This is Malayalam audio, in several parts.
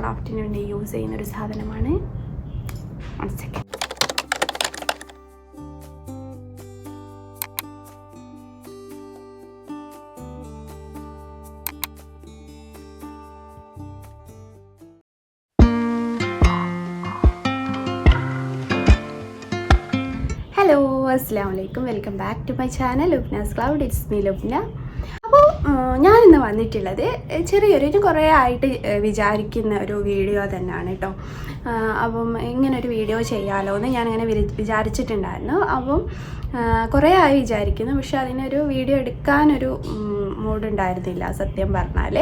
ക്രാഫ്റ്റിന് വേണ്ടി യൂസ് ചെയ്യുന്നൊരു സാധനമാണ്. 1 സെക്കൻഡ്. ഹലോ, അസ്സലാമു അലൈക്കും. Welcome back to my channel Lubna's cloud. It's me Lubna. അപ്പോൾ ഞാനിന്ന് വന്നിട്ടുള്ളത് ചെറിയൊരു കുറേ ആയിട്ട് വിചാരിക്കുന്ന ഒരു വീഡിയോ തന്നെയാണ് കേട്ടോ. അപ്പം ഇങ്ങനൊരു വീഡിയോ ചെയ്യാമല്ലോ എന്ന് ഞാനിങ്ങനെ വിചാരിച്ചിട്ടുണ്ടായിരുന്നു. അപ്പം കുറേ ആയി വിചാരിക്കുന്നു, പക്ഷെ അതിനൊരു വീഡിയോ എടുക്കാനൊരു മൂഡുണ്ടായിരുന്നില്ല സത്യം പറഞ്ഞാൽ.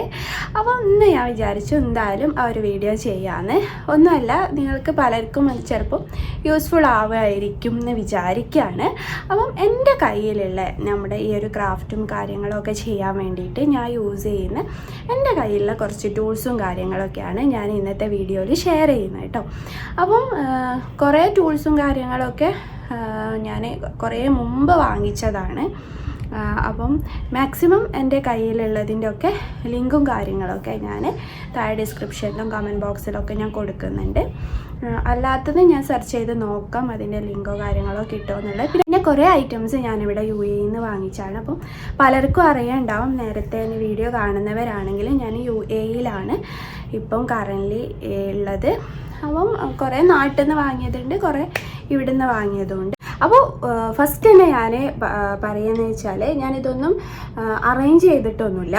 അപ്പോൾ ഇന്ന് ഞാൻ വിചാരിച്ചു എന്തായാലും ആ ഒരു വീഡിയോ ചെയ്യാമെന്ന്. ഒന്നുമല്ല, നിങ്ങൾക്ക് പലർക്കും അത് ചിലപ്പം യൂസ്ഫുൾ ആവുമായിരിക്കും എന്ന് വിചാരിക്കുകയാണ്. അപ്പം എൻ്റെ കയ്യിലുള്ള നമ്മുടെ ഈ ഒരു ക്രാഫ്റ്റും കാര്യങ്ങളൊക്കെ ചെയ്യാൻ വേണ്ടിയിട്ട് ഞാൻ യൂസ് ചെയ്യുന്ന എൻ്റെ കയ്യിലുള്ള കുറച്ച് ടൂൾസും കാര്യങ്ങളൊക്കെയാണ് ഞാൻ ഇന്നത്തെ വീഡിയോയിൽ ഷെയർ ചെയ്യുന്നത് കേട്ടോ. അപ്പം കുറേ ടൂൾസും കാര്യങ്ങളൊക്കെ ഞാൻ കുറേ മുമ്പ് വാങ്ങിച്ചതാണ്. അപ്പം മാക്സിമം എൻ്റെ കയ്യിലുള്ളതിൻ്റെ ഒക്കെ ലിങ്കും കാര്യങ്ങളൊക്കെ ഞാൻ താഴെ ഡിസ്ക്രിപ്ഷനിലും കമൻറ്റ് ബോക്സിലൊക്കെ ഞാൻ കൊടുക്കുന്നുണ്ട്. അല്ലാത്തത് ഞാൻ സെർച്ച് ചെയ്ത് നോക്കാം അതിൻ്റെ ലിങ്കോ കാര്യങ്ങളോ കിട്ടുമോ എന്നുള്ളത്. പിന്നെ കുറേ ഐറ്റംസ് ഞാനിവിടെ UAE നിന്ന് വാങ്ങിച്ചാണ്. അപ്പം പലർക്കും അറിയാനുണ്ടാവും, നേരത്തെ വീഡിയോ കാണുന്നവരാണെങ്കിൽ ഞാൻ UAE ഇപ്പം കറൻ്റ്ലി ഉള്ളത്. അപ്പം കുറേ നാട്ടിൽ നിന്ന് വാങ്ങിയതുണ്ട്, കുറേ ഇവിടെ നിന്ന് വാങ്ങിയതുമുണ്ട്. അപ്പോൾ ഫസ്റ്റ് തന്നെ ഞാൻ പറയുകയെന്ന് വെച്ചാൽ ഞാനിതൊന്നും അറേഞ്ച് ചെയ്തിട്ടൊന്നുമില്ല.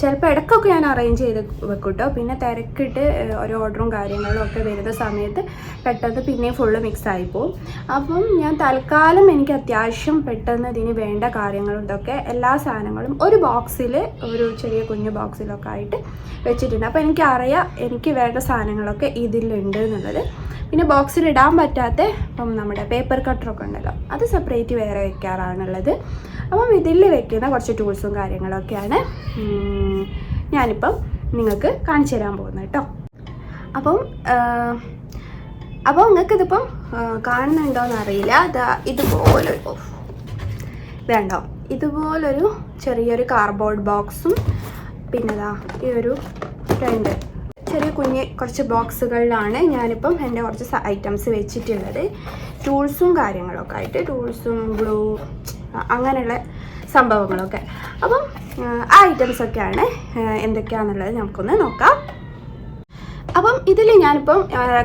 ചിലപ്പോൾ ഇടയ്ക്കൊക്കെ ഞാൻ അറേഞ്ച് ചെയ്ത് വെക്കും കേട്ടോ. പിന്നെ തിരക്കിട്ട് ഓരോ ഓർഡറും കാര്യങ്ങളും ഒക്കെ വരുന്ന സമയത്ത് പെട്ടെന്ന് പിന്നെയും ഫുള്ള് മിക്സായി പോവും. അപ്പം ഞാൻ തൽക്കാലം എനിക്ക് അത്യാവശ്യം പെട്ടെന്ന് ഇതിന് വേണ്ട കാര്യങ്ങളും ഇതൊക്കെ എല്ലാ സാധനങ്ങളും ഒരു ബോക്സിൽ, ഒരു ചെറിയ കുഞ്ഞു ബോക്സിലൊക്കെ ആയിട്ട് വെച്ചിട്ടുണ്ട്. അപ്പോൾ എനിക്കറിയാം എനിക്ക് വേണ്ട സാധനങ്ങളൊക്കെ ഇതിലുണ്ട് എന്നുള്ളത്. പിന്നെ ബോക്സിൽ ഇടാൻ പറ്റാത്ത ഇപ്പം നമ്മുടെ പേപ്പർ കട്ടറൊക്കെ ഉണ്ടല്ലോ, അത് സെപ്പറേറ്റ് വേറെ വെക്കാറാണുള്ളത്. അപ്പം ഇതിൽ വെക്കുന്ന കുറച്ച് ടൂൾസും കാര്യങ്ങളൊക്കെയാണ് ഞാനിപ്പം നിങ്ങൾക്ക് കാണിച്ചു തരാൻ പോകുന്നത് കേട്ടോ. അപ്പം നിങ്ങൾക്കിതിപ്പം കാണുന്നുണ്ടോയെന്ന് അറിയില്ല. ഇതുപോലൊരു ഇതുണ്ടോ, ഇതുപോലൊരു ചെറിയൊരു കാർഡ്ബോർഡ് ബോക്സും പിന്നെ ഈ ഒരു രണ്ട് ചെറിയ കുറച്ച് ബോക്സുകളിലാണ് ഞാനിപ്പം എൻ്റെ കുറച്ച് ഐറ്റംസ് വെച്ചിട്ടുള്ളത്. ടൂൾസും കാര്യങ്ങളൊക്കെ ആയിട്ട്, ടൂൾസും ഗ്ലൂ അങ്ങനെയുള്ള സംഭവങ്ങളൊക്കെ. അപ്പം ആ ഐറ്റംസൊക്കെയാണ് എന്തൊക്കെയാണെന്നുള്ളത് നമുക്കൊന്ന് നോക്കാം. അപ്പം ഇതിൽ ഞാനിപ്പം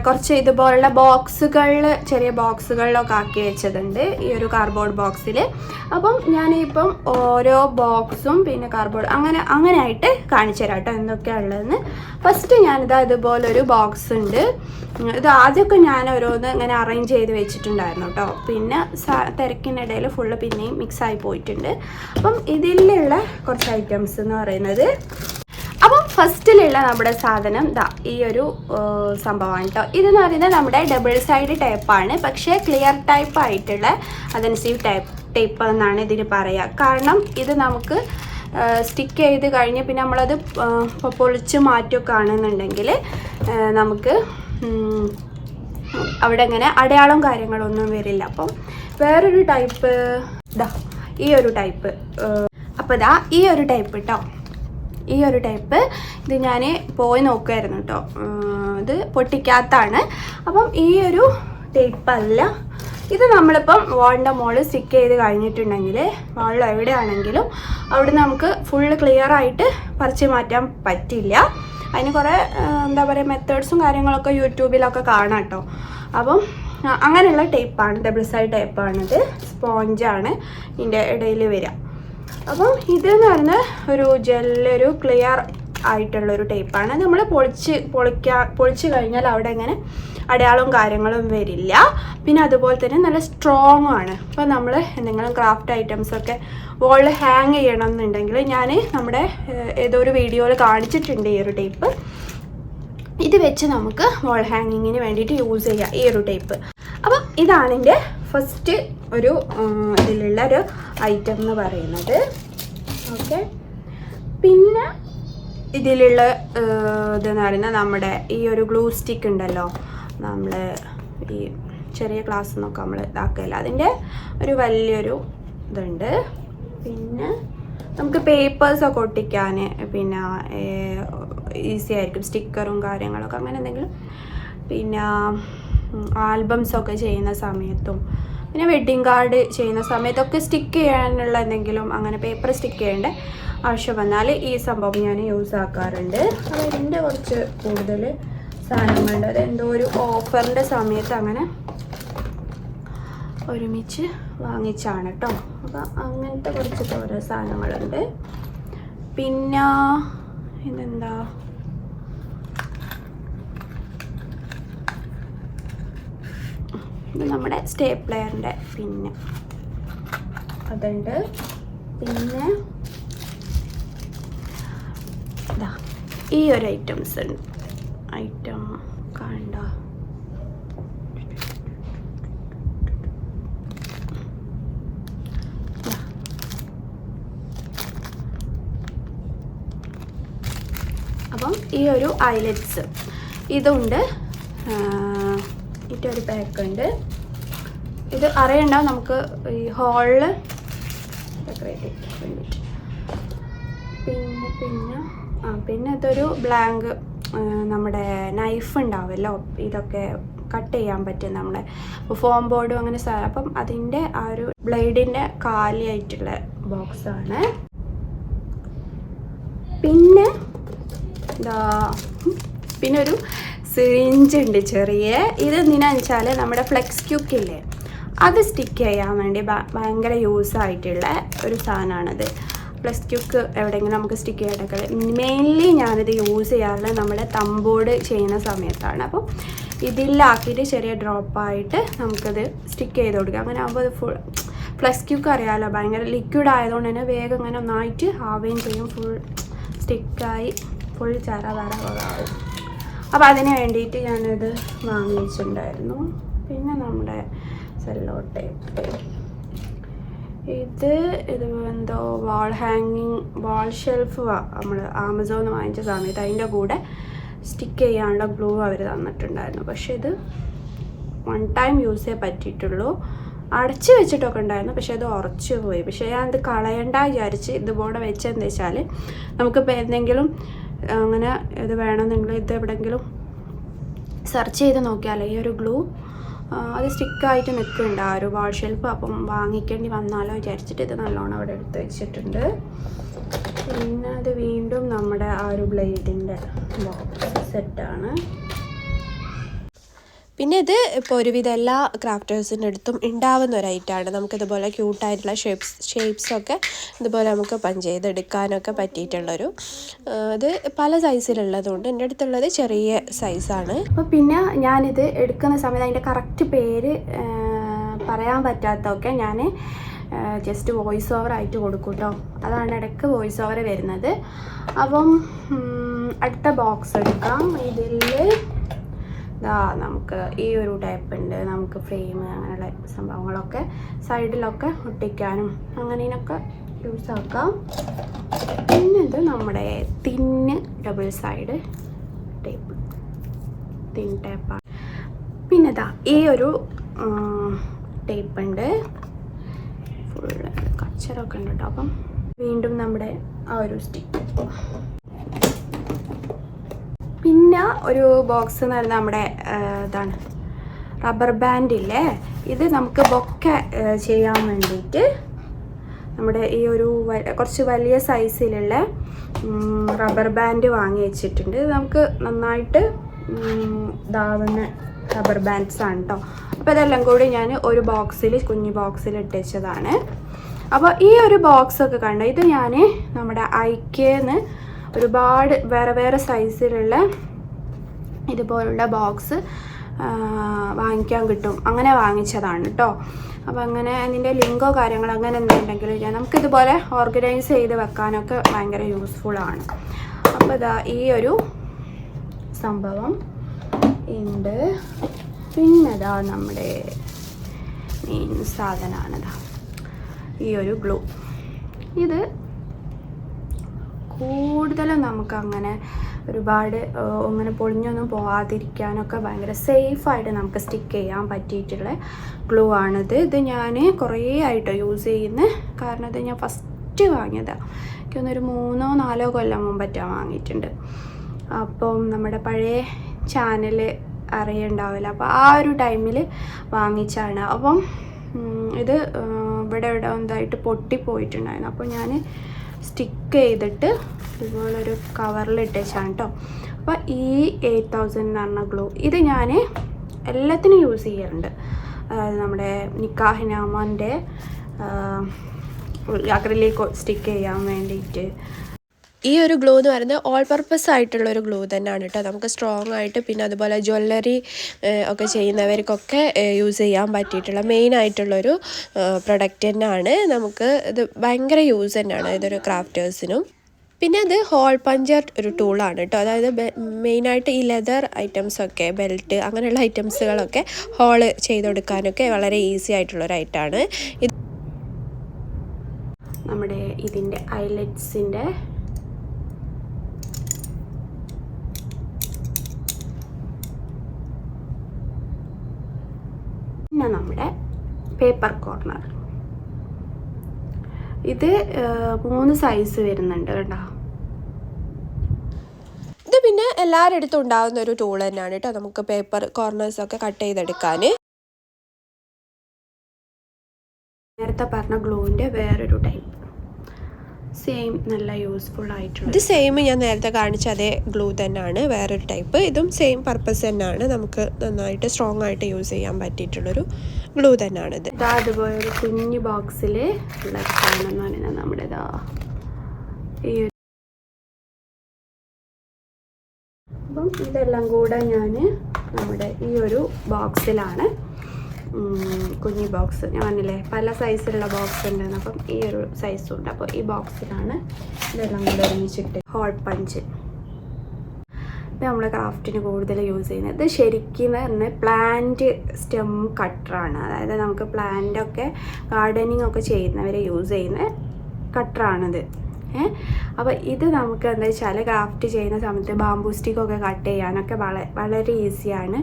കുറച്ച് ഇതുപോലുള്ള ബോക്സുകളിൽ, ചെറിയ ബോക്സുകളിലൊക്കെ ആക്കി വെച്ചതുണ്ട് ഈ ഒരു കാർഡ്ബോർഡ് ബോക്സിൽ. അപ്പം ഞാനിപ്പം ഓരോ ബോക്സും പിന്നെ കാർഡ്ബോർഡ് അങ്ങനെയായിട്ട് കാണിച്ചു തരാം കേട്ടോ എന്തൊക്കെയാണ് ഉള്ളതെന്ന്. ഫസ്റ്റ് ഞാനിതാ ഇതുപോലൊരു ബോക്സ് ഉണ്ട്. ഇത് ആദ്യമൊക്കെ ഞാൻ ഓരോന്ന് ഇങ്ങനെ അറേഞ്ച് ചെയ്ത് വെച്ചിട്ടുണ്ടായിരുന്നു കേട്ടോ. പിന്നെ തിരക്കിനിടയിൽ ഫുള്ള് പിന്നെയും മിക്സായി പോയിട്ടുണ്ട്. അപ്പം ഇതിലുള്ള കുറച്ച് ഐറ്റംസ് എന്ന് പറയുന്നത്, അപ്പം ഫസ്റ്റിലുള്ള നമ്മുടെ സാധനം ഈ ഒരു സംഭവമാണ് കേട്ടോ. ഇതെന്ന് പറയുന്നത് നമ്മുടെ ഡബിൾ സൈഡ് ടേപ്പാണ്, പക്ഷേ ക്ലിയർ ടൈപ്പ് ആയിട്ടുള്ള അഡ്ഹസീവ് ടേപ്പ് എന്നാണ് ഇതിന് പറയുക. കാരണം ഇത് നമുക്ക് സ്റ്റിക്ക് ചെയ്ത് കഴിഞ്ഞ് പിന്നെ നമ്മളത് പൊളിച്ച് മാറ്റുകയൊക്കെ ആണെന്നുണ്ടെങ്കിൽ നമുക്ക് അവിടെ ഇങ്ങനെ അടയാളം കാര്യങ്ങളൊന്നും വരില്ല. അപ്പം വേറൊരു ടൈപ്പ് ഈ ഒരു ടൈപ്പ്. അപ്പോൾ ഈ ഒരു ടൈപ്പ് കേട്ടോ, ഈ ഒരു ടൈപ്പ് ഇത് ഞാൻ പോയി നോക്കുമായിരുന്നു കേട്ടോ. ഇത് പൊട്ടിക്കാത്താണ്. അപ്പം ഈ ഒരു ടേപ്പല്ല ഇത്. നമ്മളിപ്പം വാളിൻ്റെ മുകളിൽ സ്റ്റിക്ക് ചെയ്ത് കഴിഞ്ഞിട്ടുണ്ടെങ്കിൽ വാളിൽ എവിടെയാണെങ്കിലും അവിടെ നമുക്ക് ഫുള്ള് ക്ലിയർ ആയിട്ട് പറിച്ച് മാറ്റാൻ പറ്റില്ല. അതിന് കുറേ എന്താ പറയുക മെത്തേഡ്സും കാര്യങ്ങളൊക്കെ യൂട്യൂബിലൊക്കെ കാണാം കേട്ടോ. അപ്പം അങ്ങനെയുള്ള ടേപ്പാണ്, ഡബിൾ സൈഡ് ടേപ്പാണിത്. സ്പോഞ്ചാണ് ഇതിൻ്റെ ഇടയിൽ വരിക. അപ്പം ഇതെന്ന് പറഞ്ഞാൽ ഒരു ക്ലിയർ ആയിട്ടുള്ളൊരു ടേപ്പാണ്. നമ്മൾ പൊളിച്ച് കഴിഞ്ഞാൽ അവിടെ ഇങ്ങനെ അടയാളവും കാര്യങ്ങളും വരില്ല. പിന്നെ അതുപോലെ തന്നെ നല്ല സ്ട്രോങ് ആണ്. അപ്പോൾ നമ്മൾ എന്തെങ്കിലും ക്രാഫ്റ്റ് ഐറ്റംസൊക്കെ വോളിൽ ഹാങ് ചെയ്യണം എന്നുണ്ടെങ്കിൽ ഞാൻ നമ്മുടെ ഏതോ ഒരു വീഡിയോയിൽ കാണിച്ചിട്ടുണ്ട് ഈ ഒരു ടേപ്പ്. ഇത് വെച്ച് നമുക്ക് വോൾ ഹാങ്ങിങ്ങിന് വേണ്ടിയിട്ട് യൂസ് ചെയ്യാം ഈ ഒരു ടേപ്പ്. അപ്പം ഇതാണ് എൻ്റെ ഫസ്റ്റ് ഒരു ഇതിലുള്ള ഒരു ഐറ്റം എന്ന് പറയുന്നത്. ഓക്കെ, പിന്നെ ഇതിലുള്ള ഇതെന്ന് പറയുന്നത് നമ്മുടെ ഈ ഒരു ഗ്ലൂ സ്റ്റിക്ക് ഉണ്ടല്ലോ, നമ്മൾ ഈ ചെറിയ ക്ലാസ് എന്നൊക്കെ നമ്മൾ ഇതാക്കില്ല, അതിൻ്റെ ഒരു വലിയൊരു ഇതുണ്ട്. പിന്നെ നമുക്ക് പേപ്പേഴ്സൊക്കെ ഒട്ടിക്കാൻ, പിന്നെ ഈസി ആയിരിക്കും. സ്റ്റിക്കറും കാര്യങ്ങളൊക്കെ അങ്ങനെ എന്തെങ്കിലും, പിന്നെ ആൽബംസൊക്കെ ചെയ്യുന്ന സമയത്തും പിന്നെ വെഡ്ഡിങ് കാർഡ് ചെയ്യുന്ന സമയത്തൊക്കെ സ്റ്റിക്ക് ചെയ്യാനുള്ള എന്തെങ്കിലും അങ്ങനെ പേപ്പർ സ്റ്റിക്ക് ചെയ്യേണ്ട ആവശ്യം വന്നാൽ ഈ സംഭവം ഞാൻ യൂസ് ആക്കാറുണ്ട്. അപ്പോൾ ഇതിൻ്റെ കുറച്ച് കൂടുതൽ സാധനങ്ങളുണ്ട്. അത് എന്തോ ഒരു ഓഫറിൻ്റെ സമയത്ത് അങ്ങനെ ഒരുമിച്ച് വാങ്ങിച്ചാണ് കേട്ടോ. അപ്പോൾ അങ്ങനത്തെ കുറച്ച് ഓരോ സാധനങ്ങളുണ്ട്. പിന്നെ ഇതെന്താ, ഇത് നമ്മുടെ സ്റ്റേപ്ലെയറിൻ്റെ പിന്നെ അതുണ്ട്. പിന്നെ ഇതാ ഈ ഒരു ഐറ്റംസ് ഉണ്ട്. ഐറ്റം കണ്ട, അപ്പം ഈ ഒരു ഐലറ്റ്സ് ഇതുണ്ട്. ഇതൊരു പാക്ക് ഉണ്ട്. ഇത് അറിയണ്ടാവും നമുക്ക് ഈ ഹോളിൽ ഡെക്കറേറ്റ് ചെയ്യാൻ വേണ്ടിയിട്ട്. പിന്നെ ഇതൊരു ബ്ലാങ്ക് നമ്മുടെ നൈഫ് ഉണ്ടാവുമല്ലോ, ഇതൊക്കെ കട്ട് ചെയ്യാൻ പറ്റും നമ്മുടെ ഫോം ബോർഡും അങ്ങനെ അപ്പം അതിൻ്റെ ആ ഒരു ബ്ലേഡിൻ്റെ കാലിയായിട്ടുള്ള ബോക്സാണ്. പിന്നെ പിന്നെ ഒരു സിറിഞ്ച് ഉണ്ട് ചെറിയ. ഇത് എന്തിനാന്ന് വെച്ചാൽ നമ്മുടെ ഫ്ലെക്സ് ക്യൂക്കില്ലേ അത് സ്റ്റിക്ക് ചെയ്യാൻ വേണ്ടി ഭയങ്കര യൂസ് ആയിട്ടുള്ള ഒരു സാധനമാണിത്. ഫ്ലെക്സ് ക്യൂക്ക് എവിടെയെങ്കിലും നമുക്ക് സ്റ്റിക്ക് ചെയ്യാനൊക്കെ മെയിൻലി ഞാനിത് യൂസ് ചെയ്യാറുള്ളത് നമ്മുടെ തമ്പോട് ചെയ്യുന്ന സമയത്താണ്. അപ്പോൾ ഇതിലാക്കിയിട്ട് ചെറിയ ഡ്രോപ്പായിട്ട് നമുക്കത് സ്റ്റിക്ക് ചെയ്ത് കൊടുക്കാം. അങ്ങനെ ആകുമ്പോൾ അത് ഫുൾ ഫ്ലെക്സ് ക്യൂക്ക് അറിയാമല്ലോ, ഭയങ്കര ലിക്വിഡ് ആയതുകൊണ്ട് തന്നെ വേഗം ഇങ്ങനെ ഒന്നായിട്ട് ആവുകയും ചെയ്യും. ഫുൾ സ്റ്റിക്കായി ഫുൾ ചറ ആവും. അപ്പോൾ അതിന് വേണ്ടിയിട്ട് ഞാനിത് വാങ്ങിച്ചിട്ടുണ്ടായിരുന്നു. പിന്നെ നമ്മുടെ സെല്ലോ ടേപ്പ്, ഇത് എന്തോ വാൾ ഷെൽഫ് നമ്മൾ ആമസോണിൽ വാങ്ങിച്ച സമയത്ത് അതിൻ്റെ കൂടെ സ്റ്റിക്ക് ചെയ്യാനുള്ള ഗ്ലൂ അവർ തന്നിട്ടുണ്ടായിരുന്നു. പക്ഷേ ഇത് 1 ടൈം യൂസേ പറ്റിയിട്ടുള്ളൂ. അടച്ച് വെച്ചിട്ടൊക്കെ ഉണ്ടായിരുന്നു, പക്ഷേ അത് ഉറച്ചു പോയി. പക്ഷേ ഞാൻ ഇത് കളയണ്ട വിചാരിച്ച് ഇതുപോലെ വെച്ചെന്താ വെച്ചാൽ നമുക്കിപ്പോൾ എന്തെങ്കിലും അങ്ങനെ ഇത് വേണമെന്നെങ്കിൽ ഇത് എവിടെയെങ്കിലും സെർച്ച് ചെയ്ത് നോക്കിയാൽ ഈ ഒരു ഗ്ലൂ അത് സ്റ്റിക്കായിട്ട് നിൽക്കുന്നുണ്ട് ആ ഒരു വാൾ ഷെൽഫ്. അപ്പം വാങ്ങിക്കേണ്ടി വന്നാലോ വിചാരിച്ചിട്ട് ഇത് നല്ലോണം അവിടെ എടുത്ത് വെച്ചിട്ടുണ്ട്. പിന്നെ അത് വീണ്ടും നമ്മുടെ ആ ഒരു ബ്ലേഡിൻ്റെ ബോക്സ് സെറ്റാണ്. പിന്നെ ഇത് ഇപ്പോൾ ഒരുവിധം എല്ലാ ക്രാഫ്റ്റേഴ്സിൻ്റെ അടുത്തും ഉണ്ടാവുന്ന ഒരു ഐറ്റമാണ്. നമുക്കിതുപോലെ ക്യൂട്ടായിട്ടുള്ള ഷേപ്സൊക്കെ ഇതുപോലെ നമുക്ക് പഞ്ച് ചെയ്തെടുക്കാനൊക്കെ പറ്റിയിട്ടുള്ളൊരു ഇത് പല സൈസിലുള്ളതുകൊണ്ട് എൻ്റെ അടുത്തുള്ളത് ചെറിയ സൈസാണ്. അപ്പോൾ പിന്നെ ഞാനിത് എടുക്കുന്ന സമയത്ത് അതിൻ്റെ കറക്റ്റ് പേര് പറയാൻ പറ്റാത്തതൊക്കെ ഞാൻ ജസ്റ്റ് വോയിസ് ഓവർ ആയിട്ട് കൊടുക്കും കേട്ടോ. അതാണ് ഇടയ്ക്ക് വോയിസ് ഓവർ വരുന്നത്. അപ്പം അടുത്ത ബോക്സ് എടുക്കാം. ഇതിൽ നമുക്ക് ഈ ഒരു ടൈപ്പ് ഉണ്ട്. നമുക്ക് ഫ്രെയിം അങ്ങനെയുള്ള സംഭവങ്ങളൊക്കെ സൈഡിലൊക്കെ ഒട്ടിക്കാനും അങ്ങനെയൊക്കെ യൂസ് ആക്കാം. പിന്നെ ഇത് നമ്മുടെ തിന്ന് ഡബിൾ സൈഡ് ടേപ്പ്, തിൻ ടേപ്പാണ്. പിന്നെ ഈ ഒരു ടേപ്പ് ഉണ്ട്. ഫുള്ള് കച്ചറൊക്കെ ഉണ്ട് കേട്ടോ. അപ്പം വീണ്ടും നമ്മുടെ ആ ഒരു സ്റ്റിക്ക്. പിന്നെ ഒരു ബോക്സ് എന്ന് പറയുന്നത് നമ്മുടെ ഇതാണ് റബ്ബർ ബാൻഡില്ലേ. ഇത് നമുക്ക് ബൊക്കെ ചെയ്യാൻ വേണ്ടിയിട്ട് നമ്മുടെ ഈ ഒരു കുറച്ച് വലിയ സൈസിലുള്ള റബ്ബർ ബാൻഡ് വാങ്ങി വെച്ചിട്ടുണ്ട്. ഇത് നമുക്ക് നന്നായിട്ട് ഇതാവുന്ന റബ്ബർ ബാൻഡ്സാണ് കേട്ടോ. അപ്പോൾ ഇതെല്ലാം കൂടി ഞാൻ ഒരു ബോക്സിൽ കുഞ്ഞു ബോക്സിൽ ഇട്ട് വെച്ചതാണ്. അപ്പോൾ ഈ ഒരു ബോക്സൊക്കെ കണ്ട ഇത് ഞാൻ നമ്മുടെ ഐക്കേന്ന് ഒരുപാട് വേറെ വേറെ സൈസിലുള്ള ഇതുപോലുള്ള ബോക്സ് വാങ്ങിക്കാൻ കിട്ടും, അങ്ങനെ വാങ്ങിച്ചതാണ് കേട്ടോ. അപ്പോൾ അങ്ങനെ അതിൻ്റെ ലിങ്കോ കാര്യങ്ങളോ അങ്ങനെ എന്തുണ്ടെങ്കിൽ നമുക്കിതുപോലെ ഓർഗനൈസ് ചെയ്ത് വെക്കാനൊക്കെ ഭയങ്കര യൂസ്ഫുള്ളാണ്. അപ്പോൾ ഇതാ ഈ ഒരു സംഭവം ഉണ്ട്. പിന്നെ ഇതാ നമ്മുടെ മെയിൻ സാധനമാണിതാ ഈ ഒരു ഗ്ലൂ. ഇത് കൂടുതലും നമുക്കങ്ങനെ ഒരുപാട് അങ്ങനെ പൊളിഞ്ഞൊന്നും പോകാതിരിക്കാനൊക്കെ ഭയങ്കര സേഫായിട്ട് നമുക്ക് സ്റ്റിക്ക് ചെയ്യാൻ പറ്റിയിട്ടുള്ള ഗ്ലൂ ആണിത്. ഇത് ഞാൻ കുറേ ആയിട്ട് യൂസ് ചെയ്യുന്നത്. കാരണം ഇത് ഞാൻ ഫസ്റ്റ് വാങ്ങിയതാണ്. എനിക്കൊന്നൊരു 3-4 കൊല്ലം മുമ്പറ്റാണ് വാങ്ങിയിട്ടുണ്ട്. അപ്പം നമ്മുടെ പഴയ ചാനൽ അറിയുണ്ടാവില്ല, അപ്പോൾ ആ ഒരു ടൈമിൽ വാങ്ങിച്ചാണ്. അപ്പം ഇത് ഇവിടെ എന്തായിട്ട് പൊട്ടിപ്പോയിട്ടുണ്ടായിരുന്നു. അപ്പോൾ ഞാൻ സ്റ്റിക്ക് ചെയ്തിട്ട് ഇതുപോലൊരു കവറിലിട്ടാണ് കേട്ടോ. അപ്പോൾ ഈ 8000 എന്ന് പറഞ്ഞ ഗ്ലൂ ഇത് ഞാൻ എല്ലാത്തിനും യൂസ് ചെയ്യാറുണ്ട്. അതായത് നമ്മുടെ നിക്കാഹിനാമൻ്റെ അക്രിലിക് സ്റ്റിക്ക് ചെയ്യാൻ വേണ്ടിയിട്ട്. ഈ ഒരു ഗ്ലൂ എന്ന് പറയുന്നത് ഓൾ പർപ്പസ് ആയിട്ടുള്ളൊരു ഗ്ലൂ തന്നെയാണ് കേട്ടോ. നമുക്ക് സ്ട്രോങ് ആയിട്ട് പിന്നെ അതുപോലെ ജ്വല്ലറി ഒക്കെ ചെയ്യുന്നവർക്കൊക്കെ യൂസ് ചെയ്യാൻ പറ്റിയിട്ടുള്ള മെയിൻ ആയിട്ടുള്ളൊരു പ്രൊഡക്റ്റ് തന്നെയാണ്. നമുക്ക് ഇത് ഭയങ്കര യൂസ് തന്നെയാണ് ഇതൊരു ക്രാഫ്റ്റേഴ്സിനും. പിന്നെ അത് ഹോൾ പഞ്ചർ ഒരു ടൂളാണ് കേട്ടോ. അതായത് മെയിനായിട്ട് ഈ ലെതർ ഐറ്റംസൊക്കെ ബെൽറ്റ് അങ്ങനെയുള്ള ഐറ്റംസുകളൊക്കെ ഹോൾ ചെയ്ത് കൊടുക്കാനൊക്കെ വളരെ ഈസി ആയിട്ടുള്ളൊരൈറ്റാണ് ഇത്. നമ്മുടെ ഇതിൻ്റെ ഐലറ്റ്സിൻ്റെ പിന്നെ നമ്മുടെ പേപ്പർ കോർണർ, ഇത് 3 സൈസ് വരുന്നുണ്ട് കേട്ടോ. ഇത് പിന്നെ എല്ലാവരുടെ അടുത്തും ഉണ്ടാകുന്ന ഒരു ടൂൾ തന്നെയാണ് കേട്ടോ, നമുക്ക് പേപ്പർ കോർണേഴ്സൊക്കെ കട്ട് ചെയ്തെടുക്കാൻ. നേരത്തെ പറഞ്ഞ ഗ്ലൂവിൻ്റെ വേറൊരു ടൈപ്പ് സെയിം നല്ല യൂസ്ഫുൾ ആയിട്ടുള്ള, ഇത് സെയിം ഞാൻ നേരത്തെ കാണിച്ച അതേ ഗ്ലൂ തന്നെയാണ്, വേറൊരു ടൈപ്പ്. ഇതും സെയിം പർപ്പസ് തന്നെയാണ്, നമുക്ക് നന്നായിട്ട് സ്ട്രോങ് ആയിട്ട് യൂസ് ചെയ്യാൻ പറ്റിയിട്ടുള്ളൊരു ഗ്ലൂ തന്നെയാണ് ഇത്. അതുപോലെ ഒരു കുഞ്ഞു ബോക്സിൽ ഉള്ള സാധനം എന്ന് പറയുന്നത് നമ്മുടെ ഈ. അപ്പം ഇതെല്ലാം കൂടെ ഞാൻ നമ്മുടെ ഈ ഒരു ബോക്സിലാണ്, കുഞ്ഞി ബോക്സ് ഞാൻ പറഞ്ഞില്ലേ പല സൈസിലുള്ള ബോക്സ് ഉണ്ടെന്ന്, അപ്പം ഈ ഒരു സൈസും ഉണ്ട്. അപ്പോൾ ഈ ബോക്സിലാണ് ഇതെല്ലാം കൂടെ ഒരുമിച്ചിട്ട് ഹോൾ പഞ്ച്. ഇത് നമ്മൾ ക്രാഫ്റ്റിന് കൂടുതൽ യൂസ് ചെയ്യുന്നത്. ഇത് ശരിക്കും പറഞ്ഞാൽ പ്ലാന്റ് സ്റ്റെം കട്ടറാണ്. അതായത് നമുക്ക് പ്ലാന്റൊക്കെ ഗാർഡനിങ് ഒക്കെ ചെയ്യുന്നവർ യൂസ് ചെയ്യുന്ന കട്ടറാണിത്. അപ്പോൾ ഇത് നമുക്ക് എന്താ വെച്ചാൽ ക്രാഫ്റ്റ് ചെയ്യുന്ന സമയത്ത് ബാംബൂ സ്റ്റിക്കൊക്കെ കട്ട് ചെയ്യാനൊക്കെ വളരെ ഈസിയാണ്.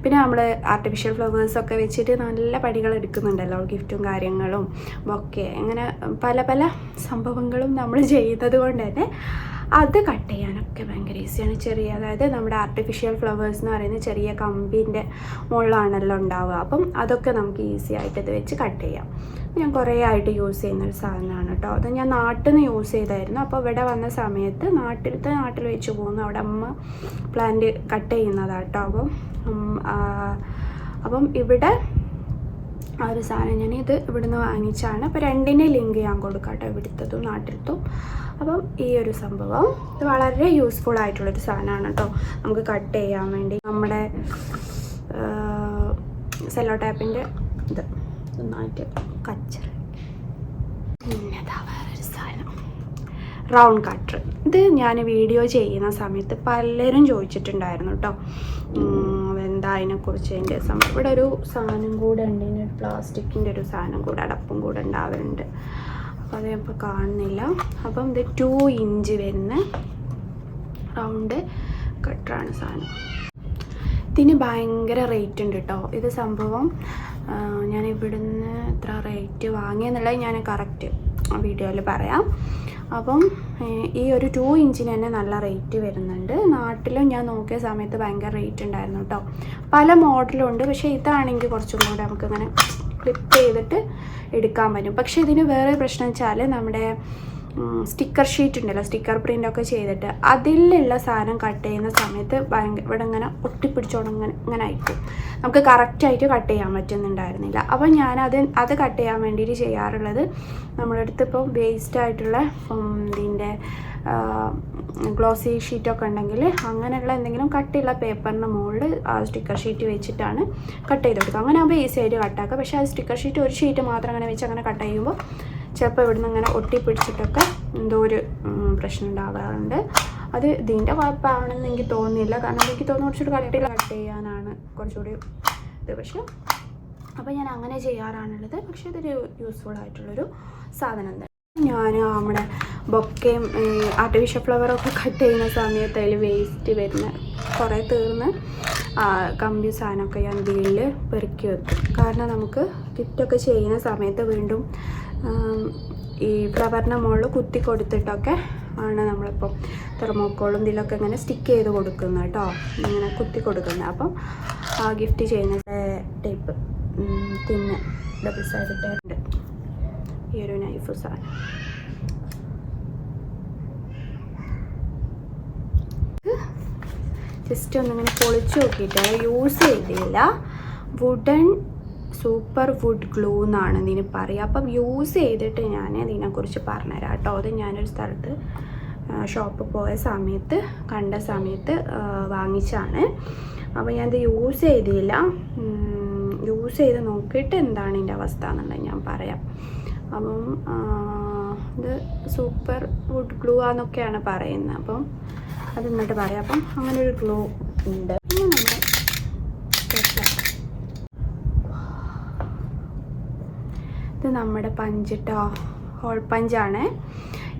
പിന്നെ നമ്മൾ ആർട്ടിഫിഷ്യൽ ഫ്ലവേഴ്സൊക്കെ വെച്ചിട്ട് നല്ല പണികൾ എടുക്കുന്നുണ്ടല്ലോ, ഗിഫ്റ്റും കാര്യങ്ങളും ബൊക്കെ അങ്ങനെ പല പല സംഭവങ്ങളും നമ്മൾ ചെയ്യുന്നത് കൊണ്ട് തന്നെ അത് കട്ട് ചെയ്യാനൊക്കെ ഭയങ്കര ഈസിയാണ്. ചെറിയ അതായത് നമ്മുടെ ആർട്ടിഫിഷ്യൽ ഫ്ലവേഴ്സ് എന്ന് പറയുന്നത് ചെറിയ കമ്പിൻ്റെ മുകളിലാണല്ലോ ഉണ്ടാവുക. അപ്പം അതൊക്കെ നമുക്ക് ഈസി ആയിട്ട് ഇത് വെച്ച് കട്ട് ചെയ്യാം. ഞാൻ കുറേ ആയിട്ട് യൂസ് ചെയ്യുന്നൊരു സാധനമാണ് കേട്ടോ. അത് ഞാൻ നാട്ടിൽ നിന്ന് യൂസ് ചെയ്തായിരുന്നു. അപ്പോൾ ഇവിടെ വന്ന സമയത്ത് നാട്ടിൽ വെച്ച് പോകുന്നു, അവിടെ അമ്മ പ്ലാന്റ് കട്ട് ചെയ്യുന്നതാണ് കേട്ടോ. അപ്പം ഇവിടെ ആ ഒരു സാധനം ഞാൻ ഇത് ഇവിടുന്ന് വാങ്ങിച്ചാണ്. അപ്പോൾ രണ്ടിൻ്റെ ലിങ്ക് ഞാൻ കൊടുക്കാം കേട്ടോ, ഇവിടുത്തതും നാട്ടിലത്തും. അപ്പം ഈ ഒരു സംഭവം ഇത് വളരെ യൂസ്ഫുൾ ആയിട്ടുള്ളൊരു സാധനമാണ് കേട്ടോ, നമുക്ക് കട്ട് ചെയ്യാൻ വേണ്ടി. നമ്മുടെ സെല്ലോ ടാപ്പിൻ്റെ ഇത് നന്നായിട്ട് കച്ചറ. പിന്നെ വേറൊരു സാധനം റൗണ്ട് കട്ടർ. ഇത് ഞാൻ വീഡിയോ ചെയ്യുന്ന സമയത്ത് പലരും ചോദിച്ചിട്ടുണ്ടായിരുന്നു കേട്ടോ, എന്താ അതിനെക്കുറിച്ച് അതിൻ്റെ സംഭവം. ഇവിടെ ഒരു സാധനം കൂടെ ഉണ്ട്, ഇതിന് പ്ലാസ്റ്റിക്കിൻ്റെ ഒരു സാധനം കൂടെ അടപ്പും കൂടെ ഉണ്ടാവാറുണ്ട്. അപ്പോൾ അത് ഇപ്പോൾ കാണുന്നില്ല. അപ്പം ഇത് 2 ഇഞ്ച് വരുന്ന റൗണ്ട് കട്ടറാണ് സാധനം. ഇതിന് ഭയങ്കര റേറ്റ് ഉണ്ട് കേട്ടോ. ഇത് സംഭവം ഞാൻ ഇവിടുന്ന് എത്ര റേറ്റ് വാങ്ങിയെന്നുള്ളത് ഞാൻ കറക്റ്റ് വീഡിയോയിൽ പറയാം. അപ്പം ഈ ഒരു 2 ഇഞ്ചിന് തന്നെ നല്ല റേറ്റ് വരുന്നുണ്ട്. നാട്ടിലും ഞാൻ നോക്കിയ സമയത്ത് ഭയങ്കര റേറ്റ് ഉണ്ടായിരുന്നു കേട്ടോ. പല മോഡലും ഉണ്ട്, പക്ഷേ ഇതാണെങ്കിൽ കുറച്ചും കൂടെ നമുക്കിങ്ങനെ ക്ലിപ്പ് ചെയ്തിട്ട് എടുക്കാൻ പറ്റും. പക്ഷേ ഇതിന് വേറെ പ്രശ്നം വെച്ചാൽ നമ്മുടെ സ്റ്റിക്കർ ഷീറ്റ് ഉണ്ടല്ലോ, സ്റ്റിക്കർ പ്രിൻ്റൊക്കെ ചെയ്തിട്ട് അതിലുള്ള സാധനം കട്ട് ചെയ്യുന്ന സമയത്ത് ഇവിടെ ഇങ്ങനെ ഒട്ടിപ്പിടിച്ചോണം ഇങ്ങനെ ആയിരിക്കും, നമുക്ക് കറക്റ്റായിട്ട് കട്ട് ചെയ്യാൻ പറ്റുന്നുണ്ടായിരുന്നില്ല. അപ്പോൾ അത് കട്ട് ചെയ്യാൻ വേണ്ടിയിട്ട് ചെയ്യാറുള്ളത്, നമ്മുടെ അടുത്ത് ഇപ്പോൾ വേസ്റ്റ് ആയിട്ടുള്ള ഇതിൻ്റെ ഗ്ലോസി ഷീറ്റൊക്കെ ഉണ്ടെങ്കിൽ അങ്ങനെയുള്ള എന്തെങ്കിലും കട്ടിയുള്ള പേപ്പറിൻ്റെ മുകളിൽ ആ സ്റ്റിക്കർ ഷീറ്റ് വെച്ചിട്ടാണ് കട്ട് ചെയ്ത് കൊടുക്കുക. അങ്ങനെ ആകുമ്പോൾ ഈസി ആയിട്ട് കട്ടാക്കുക. പക്ഷേ ആ സ്റ്റിക്കർ ഷീറ്റ് ഒരു ഷീറ്റ് മാത്രം അങ്ങനെ വെച്ച് അങ്ങനെ കട്ട് ചെയ്യുമ്പോൾ ചിലപ്പോൾ ഇവിടുന്ന് ഇങ്ങനെ ഒട്ടിപ്പിടിച്ചിട്ടൊക്കെ എന്തോ ഒരു പ്രശ്നം ഉണ്ടാകാറുണ്ട്. അത് ഇതിൻ്റെ കുഴപ്പമാണെന്ന് എനിക്ക് തോന്നുന്നില്ല, കാരണം എനിക്ക് തോന്നുന്നു കുറച്ചുകൂടി കട്ടിയിൽ കട്ട് ചെയ്യാനാണ് കുറച്ചുകൂടി ഇത്. പക്ഷേ അപ്പോൾ ഞാൻ അങ്ങനെ ചെയ്യാറാണുള്ളത്. പക്ഷേ ഇതൊരു യൂസ്ഫുൾ ആയിട്ടുള്ളൊരു സാധനം തന്നെ. ഞാൻ നമ്മുടെ ബൊക്കയും ആർട്ടിഫിഷ്യൽ ഫ്ലവറൊക്കെ കട്ട് ചെയ്യുന്ന സമയത്ത് അതിൽ വേസ്റ്റ് വരുന്ന കുറേ തീർന്ന് കമ്പി സാധനമൊക്കെ ഞാൻ വീട്ടിൽ പെറുക്കി വെക്കും. കാരണം നമുക്ക് ഗിഫ്റ്റൊക്കെ ചെയ്യുന്ന സമയത്ത് വീണ്ടും ഈ ഫ്ലവറിൻ്റെ മുകളിൽ കുത്തി കൊടുത്തിട്ടൊക്കെ ആണ് നമ്മളിപ്പോൾ തെർമോക്കോളും ഇതിലൊക്കെ ഇങ്ങനെ സ്റ്റിക്ക് ചെയ്ത് കൊടുക്കുന്നത് കേട്ടോ, ഇങ്ങനെ കുത്തി കൊടുക്കുന്നത്. അപ്പം ഗിഫ്റ്റ് ചെയ്യുന്ന ടൈപ്പ് തിന്ന് ഡബിൾ സൈഡ് ടേപ്പ് ഈ ഒരു നൈഫ് സാധനം. ജസ്റ്റ് ഒന്നിങ്ങനെ പൊളിച്ച് നോക്കിയിട്ട് യൂസ് ചെയ്തില്ല. വുഡൻ സൂപ്പർ വുഡ് ഗ്ലൂ എന്നാണ് ഇതിന് പറയുക. അപ്പം യൂസ് ചെയ്തിട്ട് ഞാൻ ഇതിനെക്കുറിച്ച് പറഞ്ഞുതരാം കേട്ടോ. അത് ഞാനൊരു സ്ഥലത്ത് ഷോപ്പിൽ പോയ സമയത്ത് കണ്ട സമയത്ത് വാങ്ങിച്ചാണ്. അപ്പോൾ ഞാനിത് യൂസ് ചെയ്തില്ല. യൂസ് ചെയ്ത് നോക്കിയിട്ട് എന്താണ് ഇതിൻ്റെ അവസ്ഥ എന്നുള്ളത് ഞാൻ പറയാം. അപ്പം ഇത് സൂപ്പർ വുഡ് ഗ്ലൂ ആണെന്നൊക്കെയാണ് പറയുന്നത്. അപ്പം അത് എന്നിട്ട് പറയാം. അപ്പം അങ്ങനെ ഒരു ഗ്ലൂ ഉണ്ട്. പിന്നെ നമ്മുടെ ഇത് നമ്മുടെ പഞ്ചിട്ടോ ഹോൾ പഞ്ചാണ്.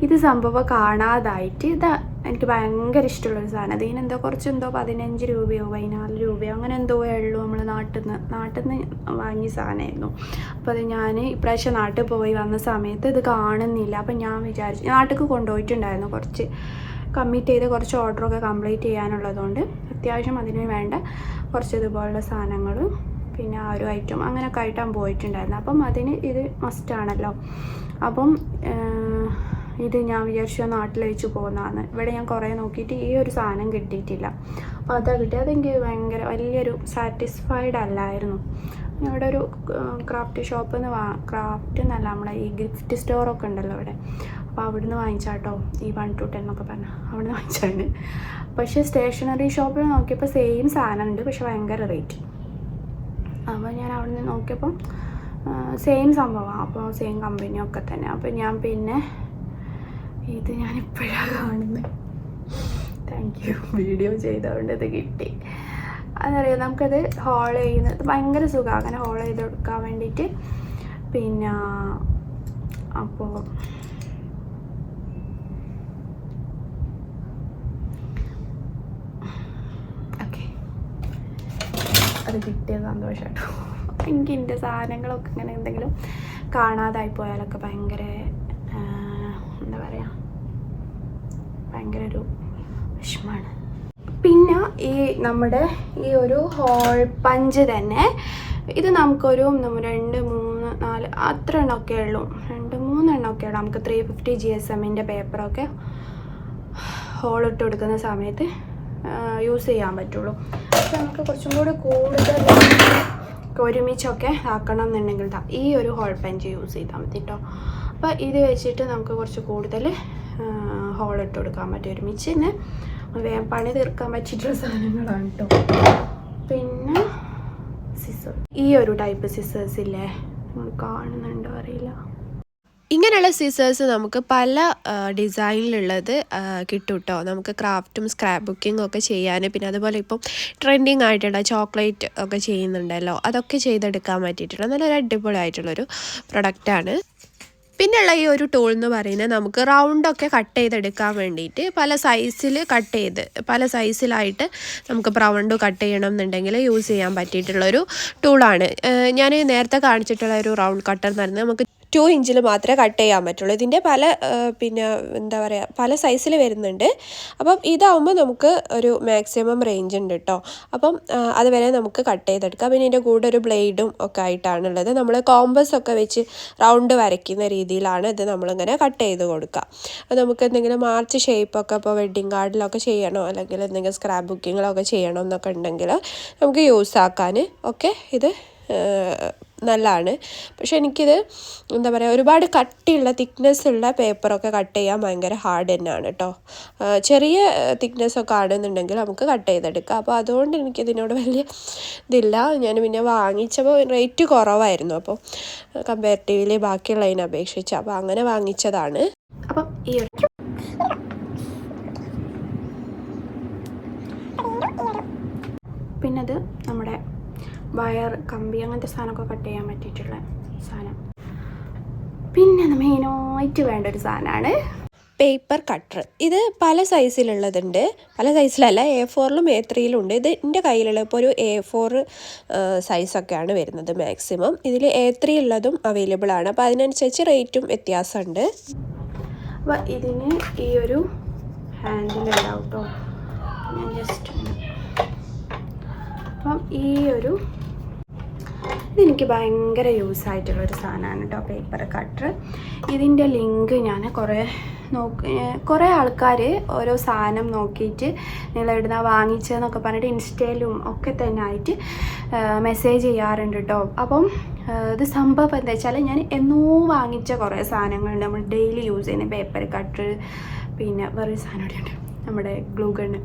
ഇത് സംഭവം കാണാതായിട്ട് ഇത് എനിക്ക് ഭയങ്കര ഇഷ്ടമുള്ളൊരു സാധനം. ഇതിനെന്തോ കുറച്ചെന്തോ 15 രൂപയോ 14 രൂപയോ അങ്ങനെ എന്തോ ഉള്ളൂ. നമ്മൾ നാട്ടിൽ നിന്ന് വാങ്ങിയ സാധനമായിരുന്നു. അപ്പോൾ അത് ഞാൻ ഇപ്രാവശ്യം നാട്ടിൽ പോയി വന്ന സമയത്ത് ഇത് കാണുന്നില്ല. അപ്പം ഞാൻ വിചാരിച്ചു, നാട്ടിലേക്ക് കൊണ്ടുപോയിട്ടുണ്ടായിരുന്നു കുറച്ച് കമ്മിറ്റ് ചെയ്ത് കുറച്ച് ഓർഡറൊക്കെ കംപ്ലീറ്റ് ചെയ്യാനുള്ളതുകൊണ്ട് അത്യാവശ്യം അതിന് വേണ്ട കുറച്ച് ഇതുപോലുള്ള സാധനങ്ങൾ പിന്നെ ആ ഒരു ഐറ്റം അങ്ങനെയൊക്കെ ആയിട്ടാണ് പോയിട്ടുണ്ടായിരുന്നു. അപ്പം അതിന് ഇത് മസ്റ്റാണല്ലോ. അപ്പം ഇത് ഞാൻ വിചാരിച്ചു നാട്ടിൽ വെച്ച് പോകുന്നതാണ്. ഇവിടെ ഞാൻ കുറേ നോക്കിയിട്ട് ഈ ഒരു സാധനം കിട്ടിയിട്ടില്ല. അപ്പോൾ അതാ കിട്ടി. അതെനിക്ക് ഭയങ്കര വലിയൊരു സാറ്റിസ്ഫൈഡ് അല്ലായിരുന്നു. ഇവിടെ ഒരു ക്രാഫ്റ്റ് ഷോപ്പിൽ നിന്ന് ക്രാഫ്റ്റ് എന്നല്ല, നമ്മളെ ഈ ഗിഫ്റ്റ് സ്റ്റോറൊക്കെ ഉണ്ടല്ലോ ഇവിടെ. അപ്പോൾ അവിടുന്ന് വാങ്ങിച്ചാട്ടോ ഈ 1 to 10 എന്നൊക്കെ പറഞ്ഞാൽ അവിടുന്ന് വാങ്ങിച്ചാണ്. പക്ഷേ സ്റ്റേഷനറി ഷോപ്പിൽ നോക്കിയപ്പോൾ സെയിം സാധനം ഉണ്ട്, പക്ഷെ ഭയങ്കര റേറ്റ്. അപ്പോൾ ഞാൻ അവിടുന്ന് നോക്കിയപ്പം സെയിം സംഭവമാണ്. അപ്പോൾ സെയിം കമ്പനിയൊക്കെ തന്നെ. അപ്പോൾ ഞാൻ പിന്നെ ഇത് ഞാനിപ്പോഴാണ് കാണുന്നത്. താങ്ക് യു, വീഡിയോ ചെയ്തതുകൊണ്ട് ഇത് കിട്ടി. അതറിയാം, നമുക്കത് ഹോൾ ചെയ്യുന്നത് ഭയങ്കര സുഖമാണ്, അങ്ങനെ ഹോൾ ചെയ്ത് കൊടുക്കാൻ വേണ്ടിയിട്ട്. പിന്നെ അപ്പോൾ ഓക്കെ, അത് കിട്ടിയ സന്തോഷം കേട്ടോ. എനിക്ക് എൻ്റെ സാധനങ്ങളൊക്കെ ഇങ്ങനെ എന്തെങ്കിലും കാണാതായി പോയാലൊക്കെ ഭയങ്കര എന്താ പറയുക, ഭയങ്കര ഒരു വിഷമമാണ്. പിന്നെ ഈ നമ്മുടെ ഈ ഒരു ഹോൾ പഞ്ച് തന്നെ ഇത് നമുക്കൊരു 2, 3, 4 അത്ര എണ്ണമൊക്കെ ഉള്ളൂ, 2-3 എണ്ണമൊക്കെ ഉള്ളൂ. നമുക്ക് 350 GSM പേപ്പറൊക്കെ ഹോളിട്ട് കൊടുക്കുന്ന സമയത്ത് യൂസ് ചെയ്യാൻ പറ്റുള്ളൂ. അപ്പോൾ നമുക്ക് കുറച്ചും കൂടി കൂടുതൽ ഒരുമിച്ചൊക്കെ ആക്കണം എന്നുണ്ടെങ്കിൽ ഈ ഒരു ഹോൾ പഞ്ച് യൂസ് ചെയ്താൽ മതി കേട്ടോ. അപ്പോൾ ഇത് വെച്ചിട്ട് നമുക്ക് കുറച്ച് കൂടുതൽ ഹോളിട്ട് കൊടുക്കാൻ പറ്റും ഒരുമിച്ച്. തന്നെ വേഗം പണി തീർക്കാൻ പറ്റിയിട്ടുള്ള സാധനങ്ങളാണ് കേട്ടോ. പിന്നെ സിസേഴ്സ്, ഈ ഒരു ടൈപ്പ് സിസേഴ്സ് ഇല്ലേ, നമ്മൾ കാണുന്നുണ്ടോ അറിയില്ല. ഇങ്ങനെയുള്ള സിസേഴ്സ് നമുക്ക് പല ഡിസൈനിലുള്ളത് കിട്ടും കേട്ടോ. നമുക്ക് ക്രാഫ്റ്റും സ്ക്രാപ്പ് ബുക്കിങ്ങും ഒക്കെ ചെയ്യാൻ, പിന്നെ അതുപോലെ ഇപ്പം ട്രെൻഡിങ് ആയിട്ടുള്ള ചോക്ലേറ്റ് ഒക്കെ ചെയ്യുന്നുണ്ടല്ലോ, അതൊക്കെ ചെയ്തെടുക്കാൻ പറ്റിയിട്ടുള്ള നല്ലൊരു അടിപൊളിയായിട്ടുള്ളൊരു പ്രൊഡക്റ്റാണ്. പിന്നെയുള്ള ഈ ഒരു ടൂൾ എന്ന് പറയുന്നത് നമുക്ക് റൗണ്ടൊക്കെ കട്ട് ചെയ്തെടുക്കാൻ വേണ്ടിയിട്ട് പല സൈസിലായിട്ട് നമുക്ക് റൗണ്ട് കട്ട് ചെയ്യണം എന്നുണ്ടെങ്കിൽ യൂസ് ചെയ്യാൻ പറ്റിയിട്ടുള്ളൊരു ടൂളാണ്. ഞാൻ നേരത്തെ കാണിച്ചിട്ടുള്ള ഒരു റൗണ്ട് കട്ടർ എന്ന് പറയുന്നത് നമുക്ക് 2 ഇഞ്ചിൽ മാത്രമേ കട്ട് ചെയ്യാൻ പറ്റുള്ളൂ. ഇതിൻ്റെ പിന്നെ എന്താ പറയുക, പല സൈസിൽ വരുന്നുണ്ട്. അപ്പം ഇതാവുമ്പോൾ നമുക്ക് ഒരു മാക്സിമം റേഞ്ച് ഉണ്ട് കേട്ടോ. അപ്പം അതുവരെ നമുക്ക് കട്ട് ചെയ്തെടുക്കാം. പിന്നെ ഇതിൻ്റെ കൂടെ ഒരു ബ്ലേഡും ഒക്കെ ആയിട്ടാണുള്ളത്. നമ്മൾ കോമ്പസ് ഒക്കെ വെച്ച് റൗണ്ട് വരയ്ക്കുന്ന രീതിയിലാണ് ഇത് നമ്മളിങ്ങനെ കട്ട് ചെയ്ത് കൊടുക്കുക. അത് നമുക്ക് എന്തെങ്കിലും മാർച്ച് ഷേപ്പൊക്കെ ഇപ്പോൾ വെഡ്ഡിങ് കാർഡിലൊക്കെ ചെയ്യണോ, അല്ലെങ്കിൽ എന്തെങ്കിലും സ്ക്രാപ്പ് ബുക്കിങ്ങിലൊക്കെ ചെയ്യണം എന്നൊക്കെ ഉണ്ടെങ്കിൽ നമുക്ക് യൂസ് ആക്കാൻ ഒക്കെ ഇത് നല്ലതാണ്. പക്ഷെ എനിക്കിത് എന്താ പറയുക, ഒരുപാട് കട്ടിയുള്ള തിക്നെസ്സുള്ള പേപ്പറൊക്കെ കട്ട് ചെയ്യാൻ ഭയങ്കര ഹാർഡ് തന്നെയാണ് കേട്ടോ. ചെറിയ തിക്നെസ്സൊക്കെ ആണെന്നുണ്ടെങ്കിൽ നമുക്ക് കട്ട് ചെയ്തെടുക്കാം. അപ്പോൾ അതുകൊണ്ട് എനിക്കിതിനോട് വലിയ ഇതില്ല. ഞാൻ പിന്നെ വാങ്ങിച്ചപ്പോൾ റേറ്റ് കുറവായിരുന്നു, അപ്പോൾ കമ്പാരിറ്റീവ്ലി ബാക്കിയുള്ളതിനെ അപേക്ഷിച്ച്, അപ്പോൾ അങ്ങനെ വാങ്ങിച്ചതാണ്. അപ്പം ഈ ഒരു പിന്നത് നമ്മുടെ വയർ, കമ്പി, അങ്ങനത്തെ സാധനമൊക്കെ കട്ട് ചെയ്യാൻ പറ്റിയിട്ടുള്ള സാധനം. പിന്നെ മെയിനായിട്ട് വേണ്ട ഒരു സാധനമാണ് പേപ്പർ കട്ടർ. ഇത് പല സൈസിലുള്ളതുണ്ട്, പല സൈസിലല്ല, A4ലും A3ലും ഉണ്ട്. ഇത് എൻ്റെ കയ്യിലുള്ള ഇപ്പോൾ ഒരു A4 സൈസൊക്കെയാണ് വരുന്നത് മാക്സിമം. ഇതിൽ A3 ഉള്ളതും അവൈലബിൾ ആണ്. അപ്പോൾ അതിനനുസരിച്ച് റേറ്റും വ്യത്യാസമുണ്ട്. അപ്പോൾ ഇതിന് ഈ ഒരു ഹാൻഡിലുണ്ടാവും കേട്ടോ. ഞാൻ ജസ്റ്റ് അപ്പം ഇതെനിക്ക് ഭയങ്കര യൂസായിട്ടുള്ളൊരു സാധനമാണ് കേട്ടോ, പേപ്പർ കട്ടർ. ഇതിൻ്റെ ലിങ്ക് ഞാൻ കുറേ ആൾക്കാർ ഓരോ സാധനം നോക്കിയിട്ട് നിങ്ങൾ എവിടുന്ന വാങ്ങിച്ചതെന്നൊക്കെ പറഞ്ഞിട്ട് ഇൻസ്റ്റയിലും ഒക്കെ തന്നെ ആയിട്ട് മെസ്സേജ് ചെയ്യാറുണ്ട് കേട്ടോ. അപ്പം ഇത് സംഭവം എന്താ വെച്ചാൽ ഞാൻ എന്നോ വാങ്ങിച്ച കുറേ സാധനങ്ങളുണ്ട്. നമ്മൾ ഡെയിലി യൂസ് ചെയ്യുന്ന പേപ്പർ കട്ടർ, പിന്നെ വേറൊരു സാധനം കൂടിയുണ്ട് നമ്മുടെ ഗ്ലൂ ഗണ്ണ്,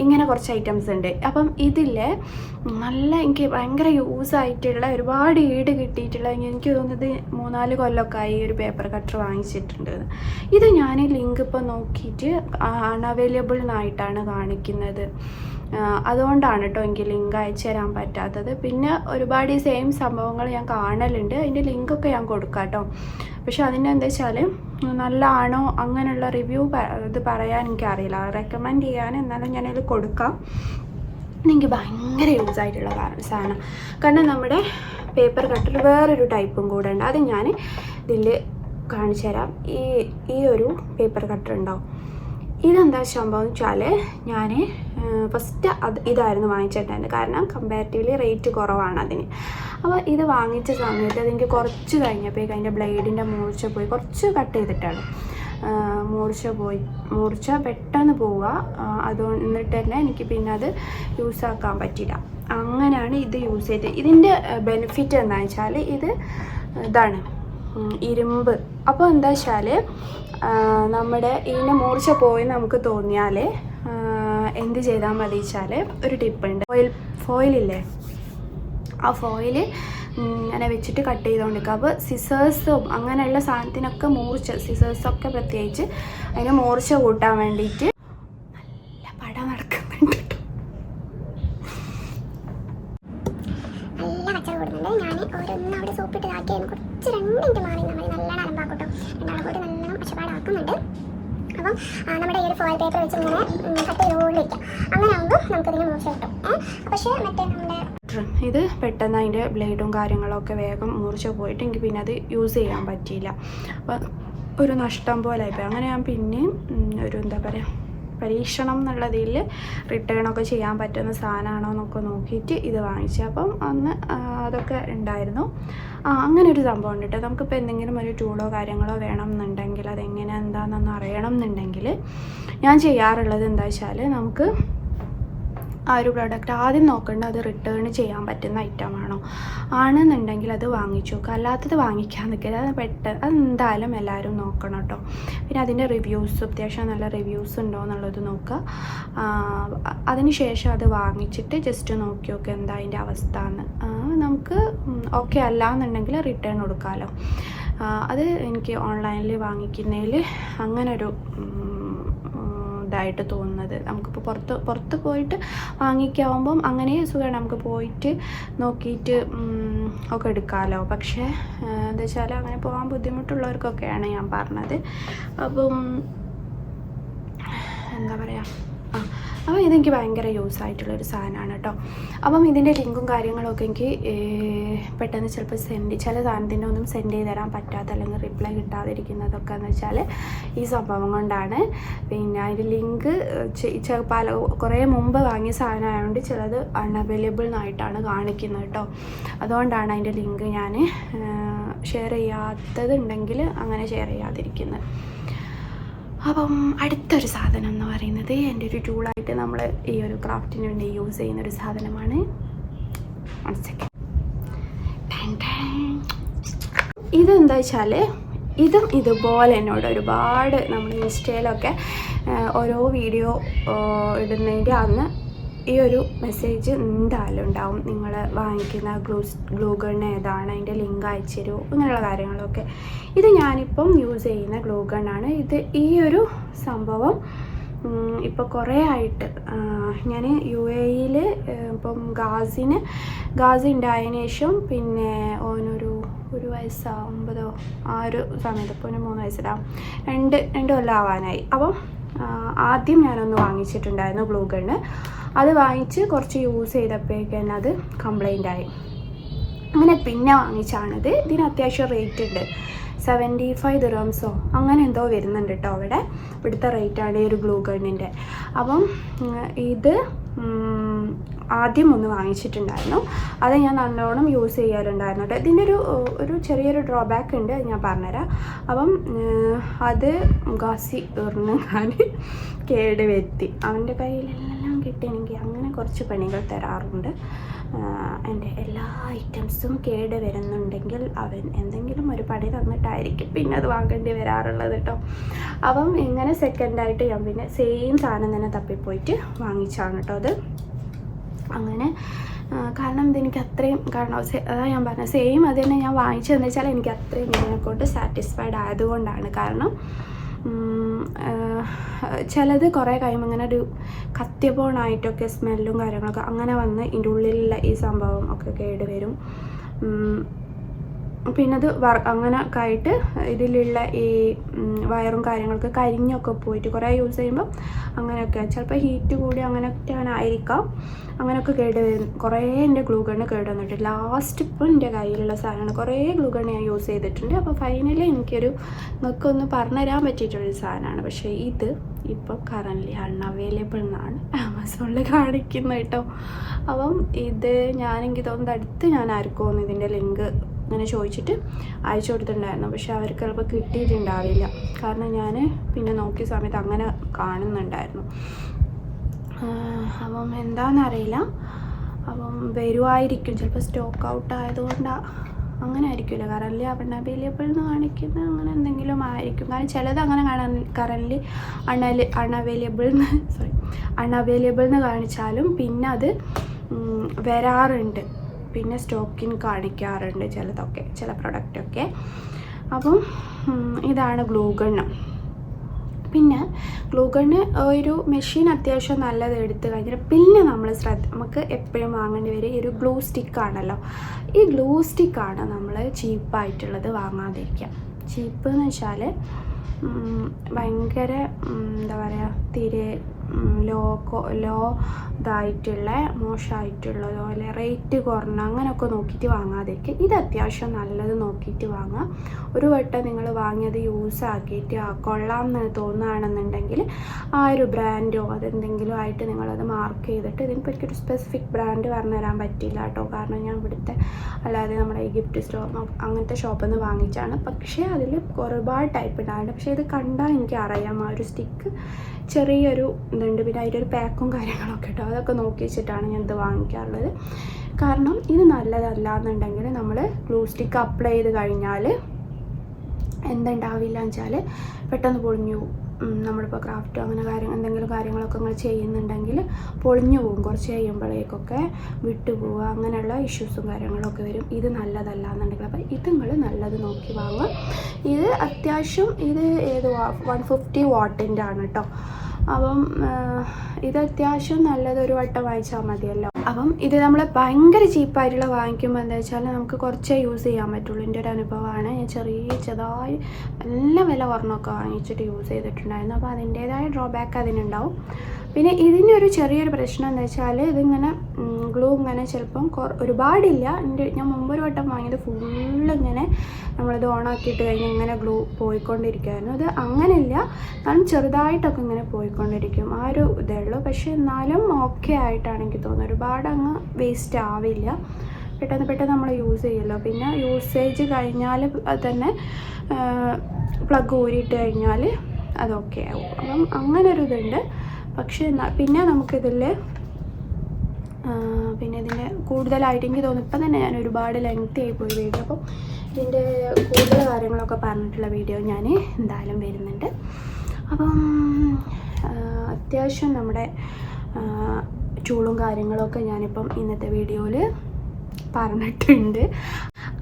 ഇങ്ങനെ കുറച്ച് ഐറ്റംസ് ഉണ്ട്. അപ്പം ഇതിലെ നല്ല എനിക്ക് ഭയങ്കര യൂസായിട്ടുള്ള ഒരുപാട് ഈട് കിട്ടിയിട്ടുള്ള, എനിക്ക് തോന്നുന്നത് 3-4 കൊല്ലമൊക്കെ ആയി ഒരു പേപ്പർ കട്ടർ വാങ്ങിച്ചിട്ടുണ്ട്. ഇത് ഞാൻ ലിങ്ക് ഇപ്പോൾ നോക്കിയിട്ട് അൺഅവൈലബിൾ എന്നായിട്ടാണ് കാണിക്കുന്നത്. അതുകൊണ്ടാണ് കേട്ടോ എനിക്ക് ലിങ്ക് അയച്ചു തരാൻ പറ്റാത്തത്. പിന്നെ ഒരുപാട് ഈ സെയിം സംഭവങ്ങൾ ഞാൻ കാണലുണ്ട്, അതിൻ്റെ ലിങ്കൊക്കെ ഞാൻ കൊടുക്കാം കേട്ടോ. പക്ഷെ അതിൻ്റെ എന്താ വെച്ചാൽ നല്ലതാണോ അങ്ങനെയുള്ള റിവ്യൂ ഇത് പറയാൻ എനിക്കറിയില്ല, റെക്കമെൻഡ് ചെയ്യാൻ. എന്നാലും ഞാനതിൽ കൊടുക്കാം. എനിക്ക് ഭയങ്കര യൂസായിട്ടുള്ള സാധനം. കാരണം നമ്മുടെ പേപ്പർ കട്ടർ വേറൊരു ടൈപ്പും കൂടെ ഉണ്ട്, അത് ഞാൻ ഇതിൽ കാണിച്ചു തരാം. ഈ ഒരു പേപ്പർ കട്ടർ ഉണ്ടാവും. ഇതെന്താ സംഭവം എന്ന് വെച്ചാൽ ഞാൻ ഫസ്റ്റ് ഇതായിരുന്നു വാങ്ങിച്ചിട്ടുണ്ടായിരുന്നത്. കാരണം കമ്പാരിറ്റീവ്ലി റേറ്റ് കുറവാണ് അതിന്. അപ്പോൾ ഇത് വാങ്ങിച്ച സമയത്ത് അതെനിക്ക് കുറച്ച് കഴിഞ്ഞപ്പോഴേക്കും അതിൻ്റെ ബ്ലേഡിൻ്റെ മൂർച്ച പോയി. കുറച്ച് കട്ട് ചെയ്തിട്ടാണ് മൂർച്ച പെട്ടെന്ന് പോവുക. അതുകൊണ്ട് എന്നിട്ട് തന്നെ എനിക്ക് പിന്നെ അത് യൂസാക്കാൻ പറ്റില്ല. അങ്ങനെയാണ് ഇത് യൂസ് ചെയ്തത്. ഇതിൻ്റെ ബെനിഫിറ്റ് എന്താണെന്ന് വെച്ചാൽ ഇതാണ് ഇരുമ്പ്. അപ്പോൾ എന്താ വെച്ചാൽ നമ്മുടെ ഇതിൻ്റെ മൂർച്ച പോയി നമുക്ക് തോന്നിയാൽ എന്ത് ചെയ്താൽ മതി വെച്ചാൽ ഒരു ടിപ്പുണ്ട്. ഫോയിലില്ലേ, ആ ഫോയിൽ ഇങ്ങനെ വെച്ചിട്ട് കട്ട് ചെയ്തുകൊണ്ടിരിക്കുക. അപ്പോൾ സിസേഴ്സും അങ്ങനെയുള്ള സാധനത്തിനൊക്കെ സിസേഴ്സൊക്കെ പ്രത്യേകിച്ച് അതിന് മൂർച്ച കൂട്ടാൻ വേണ്ടിയിട്ട് നല്ല പടം നടക്കുന്നുണ്ട്. നല്ല കച്ചറ കൂടുന്നുണ്ട്. ഞാൻ ഓരോന്നും അവിടെ സോപ്പിട്ട് ഇതാക്കിയാൽ കുറച്ച് 2 മിനിറ്റ് മാറി നമ്മൾ നല്ലോണം അലമ്പാക്കൂട്ടോ. രണ്ടാളും കൂടി നല്ലോണം ഒച്ചപ്പാടാക്കുന്നുണ്ട്. അപ്പം നമ്മുടെ ഈ ഒരു ഫോയിൽ പേപ്പർ വെച്ച് ഇങ്ങനെ കട്ട് ചെയ്തുകൊണ്ടിരിക്കാം. അങ്ങനെ ആകുമ്പോൾ നമുക്കതിന് മൂർച്ച കിട്ടും. പക്ഷേ മറ്റേ നമ്മുടെ ഇത് പെട്ടെന്ന് അതിൻ്റെ ബ്ലേഡും കാര്യങ്ങളൊക്കെ വേഗം മൂർച്ച പോയിട്ട് എനിക്ക് പിന്നെ അത് യൂസ് ചെയ്യാൻ പറ്റിയില്ല. അപ്പം ഒരു നഷ്ടം പോലെ ആയിപ്പോയി. അങ്ങനെ ഞാൻ പിന്നെയും ഒരു എന്താ പറയുക പരീക്ഷണം എന്നുള്ളതിൽ റിട്ടേണൊക്കെ ചെയ്യാൻ പറ്റുന്ന സാധനമാണോ എന്നൊക്കെ നോക്കിയിട്ട് ഇത് വാങ്ങിച്ചു. അപ്പം അന്ന് അതൊക്കെ ഉണ്ടായിരുന്നു. അങ്ങനെ ഒരു സംഭവം ഉണ്ട് കേട്ടോ. നമുക്കിപ്പോൾ എന്തെങ്കിലും ഒരു ടൂളോ കാര്യങ്ങളോ വേണം എന്നുണ്ടെങ്കിൽ അതെങ്ങനെ എന്താണെന്നൊന്ന് അറിയണം എന്നുണ്ടെങ്കിൽ ഞാൻ ചെയ്യാറുള്ളത് എന്താ വെച്ചാൽ നമുക്ക് ആ ഒരു പ്രോഡക്റ്റ് ആദ്യം നോക്കേണ്ടത് അത് റിട്ടേൺ ചെയ്യാൻ പറ്റുന്ന ഐറ്റമാണോ ആണെന്നുണ്ടെങ്കിൽ അത് വാങ്ങിച്ചു നോക്കുക. അല്ലാത്തത് വാങ്ങിക്കാൻ നിൽക്കരുത്. അത് എന്തായാലും എല്ലാവരും നോക്കണം കേട്ടോ. പിന്നെ അതിൻ്റെ റിവ്യൂസ് അത്യാവശ്യം നല്ല റിവ്യൂസ് ഉണ്ടോ എന്നുള്ളത് നോക്കുക. അതിന് ശേഷം അത് വാങ്ങിച്ചിട്ട് ജസ്റ്റ് നോക്കി നോക്കുക എന്താ അതിൻ്റെ അവസ്ഥ എന്ന്. നമുക്ക് ഓക്കെ അല്ല എന്നുണ്ടെങ്കിൽ റിട്ടേൺ കൊടുക്കാമല്ലോ. അത് എനിക്ക് ഓൺലൈനിൽ വാങ്ങിക്കുന്നതിൽ അങ്ങനൊരു ഇതായിട്ട് തോന്നുന്നത്. നമുക്കിപ്പോൾ പുറത്ത് പോയിട്ട് വാങ്ങിക്കാവുമ്പം അങ്ങനെ സുഖമാണ്, നമുക്ക് പോയിട്ട് നോക്കിയിട്ട് ഒക്കെ എടുക്കാമല്ലോ. പക്ഷേ എന്താ വെച്ചാൽ അങ്ങനെ പോകാൻ ബുദ്ധിമുട്ടുള്ളവർക്കൊക്കെയാണ് ഞാൻ പറഞ്ഞത്. അപ്പം എന്താ പറയുക, അപ്പോൾ ഇതെനിക്ക് ഭയങ്കര യൂസായിട്ടുള്ളൊരു സാധനമാണ് കേട്ടോ. അപ്പം ഇതിൻ്റെ ലിങ്കും കാര്യങ്ങളൊക്കെ എനിക്ക് പെട്ടെന്ന് ചിലപ്പോൾ ചില സാധനത്തിൻ്റെ ഒന്നും സെൻഡ് ചെയ്ത് തരാൻ പറ്റാത്ത അല്ലെങ്കിൽ റിപ്ലൈ കിട്ടാതിരിക്കുന്നതൊക്കെ എന്ന് വെച്ചാൽ ഈ സംഭവം കൊണ്ടാണ്. പിന്നെ അതിൻ്റെ ലിങ്ക് കുറേ മുമ്പ് വാങ്ങിയ സാധനമായതുകൊണ്ട് ചിലത് അൺഅവൈലബിൾ എന്നായിട്ടാണ് കാണിക്കുന്നത് കേട്ടോ. അതുകൊണ്ടാണ് അതിൻ്റെ ലിങ്ക് ഞാൻ ഷെയർ ചെയ്യാത്തതുണ്ടെങ്കിൽ അങ്ങനെ ഷെയർ ചെയ്യാതിരിക്കുന്നത്. അപ്പം അടുത്തൊരു സാധനം എന്ന് പറയുന്നത് എൻ്റെ ഒരു ടൂളായിട്ട് നമ്മൾ ഈ ഒരു ക്രാഫ്റ്റിന് വേണ്ടി യൂസ് ചെയ്യുന്നൊരു സാധനമാണ്. ഇതെന്താ വെച്ചാൽ ഇതും ഇതുപോലെ എന്നോട് ഒരുപാട് നമ്മൾ ഇൻസ്റ്റയിലൊക്കെ ഓരോ വീഡിയോ ഇടുന്നതിൻ്റെ അന്ന് ഈ ഒരു മെസ്സേജ് എന്തായാലും ഉണ്ടാവും. നിങ്ങൾ വാങ്ങിക്കുന്ന ഗ്ലൂ ഗൺ ഏതാണ്, അതിൻ്റെ ലിങ്ക് അയച്ചു തരുമോ, അങ്ങനെയുള്ള കാര്യങ്ങളൊക്കെ. ഇത് ഞാനിപ്പം യൂസ് ചെയ്യുന്ന ഗ്ലൂ ഗണ്ണാണ്. ഈ ഒരു സംഭവം ഇപ്പോൾ കുറേ ആയിട്ട് ഞാൻ UAE ഇപ്പം ഗാസി ഉണ്ടായതിനു ശേഷം പിന്നെ ഒരു വയസ്സോ 9 ആ ഒരു സമയത്ത് ഇപ്പോൾ 3 വയസ്സിലാവും, 2 കൊല്ലം ആവാനായി. അപ്പം ആദ്യം ഞാനൊന്ന് വാങ്ങിച്ചിട്ടുണ്ടായിരുന്നു ഗ്ലൂ ഗണ്ണ്. അത് വാങ്ങിച്ച് കുറച്ച് യൂസ് ചെയ്തപ്പോഴേക്കും തന്നെ അത് കംപ്ലൈൻ്റ് ആയി. അങ്ങനെ പിന്നെ വാങ്ങിച്ചാണിത്. ഇതിന് അത്യാവശ്യം റേറ്റ് ഉണ്ട്. 75 ദിർഹംസോ അങ്ങനെ എന്തോ വരുന്നുണ്ട് കേട്ടോ അവിടെ. ഇവിടുത്തെ റേറ്റാണ് ഈ ഒരു ഗ്ലൂ ഗണ്ണിൻ്റെ. അപ്പം ഇത് ആദ്യം ഒന്ന് വാങ്ങിച്ചിട്ടുണ്ടായിരുന്നു. അത് ഞാൻ നല്ലോണം യൂസ് ചെയ്യാറുണ്ടായിരുന്നു കേട്ടോ. ഇതിൻ്റെ ഒരു ചെറിയൊരു ഡ്രോബാക്ക് ഉണ്ട്, അത് ഞാൻ പറഞ്ഞുതരാം. അപ്പം അത് ഗാസി ഞാൻ കേട് വരുത്തി. അവൻ്റെ കയ്യിലെല്ലാം കിട്ടിയെങ്കിൽ അങ്ങനെ കുറച്ച് പണികൾ തരാറുണ്ട്. എൻ്റെ എല്ലാ ഐറ്റംസും കേട് വരുന്നുണ്ടെങ്കിൽ അവൻ എന്തെങ്കിലും ഒരു പണി തന്നിട്ടായിരിക്കും പിന്നെ അത് വാങ്ങേണ്ടി വരാറുള്ളത് കേട്ടോ. അപ്പം ഇങ്ങനെ സെക്കൻഡായിട്ട് ഞാൻ പിന്നെ സെയിം സാധനം തന്നെ തപ്പിപ്പോയിട്ട് വാങ്ങിച്ചാണ് കേട്ടോ അത്. അങ്ങനെ കാരണം ഇതെനിക്ക് അത്രയും, കാരണം അതാ ഞാൻ പറഞ്ഞത് സെയിം അത് തന്നെ ഞാൻ വാങ്ങിച്ചതെന്ന് വെച്ചാൽ എനിക്ക് അത്രയും ഇതിനെക്കൊണ്ട് സാറ്റിസ്ഫൈഡ് ആയതുകൊണ്ടാണ്. കാരണം ചിലത് കുറേ കഴിയുമ്പോൾ ഇങ്ങനെ ഒരു കത്തിയപ്പോണായിട്ടൊക്കെ സ്മെല്ലും കാര്യങ്ങളൊക്കെ അങ്ങനെ വന്ന് ഇതിൻ്റെ ഉള്ളിലുള്ള ഈ സംഭവം ഒക്കെ കേട് വരും. പിന്നെ അത് അങ്ങനെ ഒക്കെ ആയിട്ട് ഇതിലുള്ള ഈ വയറും കാര്യങ്ങളൊക്കെ കരിഞ്ഞൊക്കെ പോയിട്ട് കുറേ യൂസ് ചെയ്യുമ്പോൾ അങ്ങനെയൊക്കെ ചിലപ്പോൾ ഹീറ്റ് കൂടി അങ്ങനെയൊക്കെ ആയിരിക്കാം, അങ്ങനെയൊക്കെ കേട് വരും. കുറേ എൻ്റെ ഗ്ലൂ ഗണ്ണ് കേട് വന്നിട്ട് ലാസ്റ്റ് ഇപ്പോൾ എൻ്റെ കയ്യിലുള്ള സാധനമാണ്. കുറേ ഗ്ലൂ ഗണ്ണ് ഞാൻ യൂസ് ചെയ്തിട്ടുണ്ട്. അപ്പോൾ ഫൈനലി നിങ്ങൾക്കൊന്ന് പറഞ്ഞു തരാൻ പറ്റിയിട്ടുള്ളൊരു സാധനമാണ്. പക്ഷേ ഇത് ഇപ്പോൾ കറൻ്റ്ലി അൺഅവൈലബിൾ എന്നാണ് ആമസോണിൽ കാണിക്കുന്നത് കേട്ടോ. അപ്പം ഇത് എനിക്ക് തോന്നുന്നത് അടുത്ത് ഞാൻ ആർക്കും ഇതിൻ്റെ ലിങ്ക് അങ്ങനെ ചോദിച്ചിട്ട് അയച്ചു കൊടുത്തിട്ടുണ്ടായിരുന്നു. പക്ഷെ അവർക്ക് ചിലപ്പോൾ കിട്ടിയിട്ടുണ്ടാവില്ല. കാരണം ഞാൻ പിന്നെ നോക്കിയ സമയത്ത് അങ്ങനെ കാണുന്നുണ്ടായിരുന്നു. അപ്പം എന്താണെന്നറിയില്ല. അപ്പം വരുമായിരിക്കും, ചിലപ്പോൾ സ്റ്റോക്ക് ഔട്ട് ആയതുകൊണ്ടാണ് അങ്ങനെ ആയിരിക്കില്ല. കറൻ്റ് അൺഅവൈലബിൾ എന്ന് കാണിക്കുന്നത് അങ്ങനെ എന്തെങ്കിലും ആയിരിക്കും. കാരണം ചിലത് അങ്ങനെ കറൻ്റ് അൺഅവൈലബിൾ എന്ന് കാണിച്ചാലും പിന്നെ അത് വരാറുണ്ട്, പിന്നെ സ്റ്റോക്കിന് കാണിക്കാറുണ്ട് ചിലതൊക്കെ, ചില പ്രൊഡക്റ്റൊക്കെ. അപ്പം ഇതാണ് ഗ്ലൂ ഗണ്ണ്. പിന്നെ ഗ്ലൂ ഗണ്ണ് ഒരു മെഷീൻ അത്യാവശ്യം നല്ലത് എടുത്തു കഴിഞ്ഞാൽ പിന്നെ നമുക്ക് എപ്പോഴും വാങ്ങേണ്ടി വരും ഈ ഒരു ഗ്ലൂ സ്റ്റിക്കാണല്ലോ. ഈ ഗ്ലൂ സ്റ്റിക്കാണ് നമ്മൾ ചീപ്പായിട്ടുള്ളത് വാങ്ങാതിരിക്കുക. ചീപ്പ് എന്ന് വെച്ചാൽ ഭയങ്കര എന്താ പറയുക, തീരെ ലോ ഇതായിട്ടുള്ള മോശമായിട്ടുള്ളതോ അല്ലെ റേറ്റ് കുറഞ്ഞ അങ്ങനെയൊക്കെ നോക്കിയിട്ട് വാങ്ങാതിരിക്കുക. ഇത് അത്യാവശ്യം നല്ലത് നോക്കിയിട്ട് വാങ്ങുക. ഒരു വട്ടം നിങ്ങൾ വാങ്ങിയത് യൂസ് ആക്കിയിട്ട് കൊള്ളാം എന്ന് തോന്നുകയാണെന്നുണ്ടെങ്കിൽ ആ ഒരു ബ്രാൻഡോ അതെന്തെങ്കിലും ആയിട്ട് നിങ്ങളത് മാർക്ക് ചെയ്തിട്ട്, ഇതിനിപ്പോൾ എനിക്കൊരു സ്പെസിഫിക് ബ്രാൻഡ് പറഞ്ഞു തരാൻ പറ്റില്ല കേട്ടോ. കാരണം ഞാൻ ഇവിടുത്തെ അല്ലാതെ നമ്മുടെ ഈ ഗിഫ്റ്റ് സ്റ്റോർ അങ്ങനത്തെ ഷോപ്പിൽ നിന്ന് വാങ്ങിച്ചാണ്. പക്ഷേ അതിൽ ഒരുപാട് ടൈപ്പ് ഉണ്ടായിരുന്നു. പക്ഷേ ഇത് കണ്ടാൽ എനിക്ക് അറിയാം ആ ഒരു സ്റ്റിക്ക് ചെറിയൊരു ഇതുണ്ട്. പിന്നെ അതിൻ്റെ ഒരു പാക്കും കാര്യങ്ങളൊക്കെ കേട്ടോ, അതൊക്കെ നോക്കി വെച്ചിട്ടാണ് ഞാൻ ഇത് വാങ്ങിക്കാറുള്ളത്. കാരണം ഇത് നല്ലതല്ല എന്നുണ്ടെങ്കിൽ നമ്മൾ ഗ്ലൂ സ്റ്റിക്ക് അപ്ലൈ ചെയ്ത് കഴിഞ്ഞാൽ എന്തുണ്ടാവില്ല എന്ന് വെച്ചാൽ പെട്ടെന്ന് പൊളിഞ്ഞു പോകും. നമ്മളിപ്പോൾ ക്രാഫ്റ്റോ അങ്ങനെ എന്തെങ്കിലും കാര്യങ്ങളൊക്കെ നിങ്ങൾ ചെയ്യുന്നുണ്ടെങ്കിൽ പൊളിഞ്ഞു പോകും. കുറച്ച് കഴിയുമ്പോഴേക്കൊക്കെ വിട്ടുപോവുക, അങ്ങനെയുള്ള ഇഷ്യൂസും കാര്യങ്ങളൊക്കെ വരും. ഇത് നല്ലതല്ല എന്നുണ്ടെങ്കിൽ അപ്പോൾ ഇത് നിങ്ങൾ നല്ലത് നോക്കി വാങ്ങുക. ഇത് അത്യാവശ്യം ഇത് 150 വാട്ടിൻ്റെ ആണ് കേട്ടോ. അപ്പം ഇത് അത്യാവശ്യം നല്ലത് ഒരു വട്ടം വാങ്ങിച്ചാൽ മതിയല്ലോ. അപ്പം ഇത് നമ്മൾ ഭയങ്കര ചീപ്പായിട്ടുള്ള വാങ്ങിക്കുമ്പോൾ എന്താ വെച്ചാൽ നമുക്ക് കുറച്ചേ യൂസ് ചെയ്യാൻ പറ്റുള്ളൂ. എൻ്റെ ഒരു അനുഭവമാണ്. ഞാൻ ചെറുതായി നല്ല വില കുറഞ്ഞൊക്കെ വാങ്ങിച്ചിട്ട് യൂസ് ചെയ്തിട്ടുണ്ടായിരുന്നു. അപ്പോൾ അതിൻ്റേതായ ഡ്രോബാക്ക് അതിനുണ്ടാവും. പിന്നെ ഇതിൻ്റെ ഒരു ചെറിയൊരു പ്രശ്നം എന്താ വെച്ചാൽ ഇതിങ്ങനെ ഗ്ലൂ ഇങ്ങനെ ചിലപ്പം ഒരുപാടില്ല. ഞാൻ മുമ്പൊരു വട്ടം വാങ്ങിയത് ഫുള്ളിങ്ങനെ നമ്മളിത് ഓണാക്കിയിട്ട് കഴിഞ്ഞാൽ ഇങ്ങനെ ഗ്ലൂ പോയിക്കൊണ്ടിരിക്കുമായിരുന്നു. അത് അങ്ങനെയില്ല, കാരണം ചെറുതായിട്ടൊക്കെ ഇങ്ങനെ പോയിക്കൊണ്ടിരിക്കും, ആ ഒരു ഇതേ ഉള്ളൂ. പക്ഷേ എന്നാലും ഓക്കെ ആയിട്ടാണ് എനിക്ക് തോന്നുന്നത്. ഒരുപാട് അങ്ങ് വേസ്റ്റ് ആവില്ല, പെട്ടെന്ന് നമ്മൾ യൂസ് ചെയ്യുമല്ലോ. പിന്നെ യൂസേജ് കഴിഞ്ഞാൽ തന്നെ പ്ലഗ് ഊരിയിട്ട് കഴിഞ്ഞാൽ അതൊക്കെ ആവും. അപ്പം അങ്ങനൊരു ഇതുണ്ട്. പക്ഷേ പിന്നെ നമുക്കിതിൽ പിന്നെ ഇതിൻ്റെ കൂടുതലായിട്ട് എനിക്ക് തോന്നുന്നു ഇപ്പം തന്നെ ഞാൻ ഒരുപാട് ലെങ്തി ആയിപ്പോയി വീഡിയോ. അപ്പം ഇതിൻ്റെ കൂടുതൽ കാര്യങ്ങളൊക്കെ പറഞ്ഞിട്ടുള്ള വീഡിയോ ഞാൻ എന്തായാലും വരുന്നുണ്ട്. അപ്പം അത്യാവശ്യം നമ്മുടെ ടൂളും കാര്യങ്ങളൊക്കെ ഞാനിപ്പം ഇന്നത്തെ വീഡിയോയിൽ പറഞ്ഞിട്ടുണ്ട്.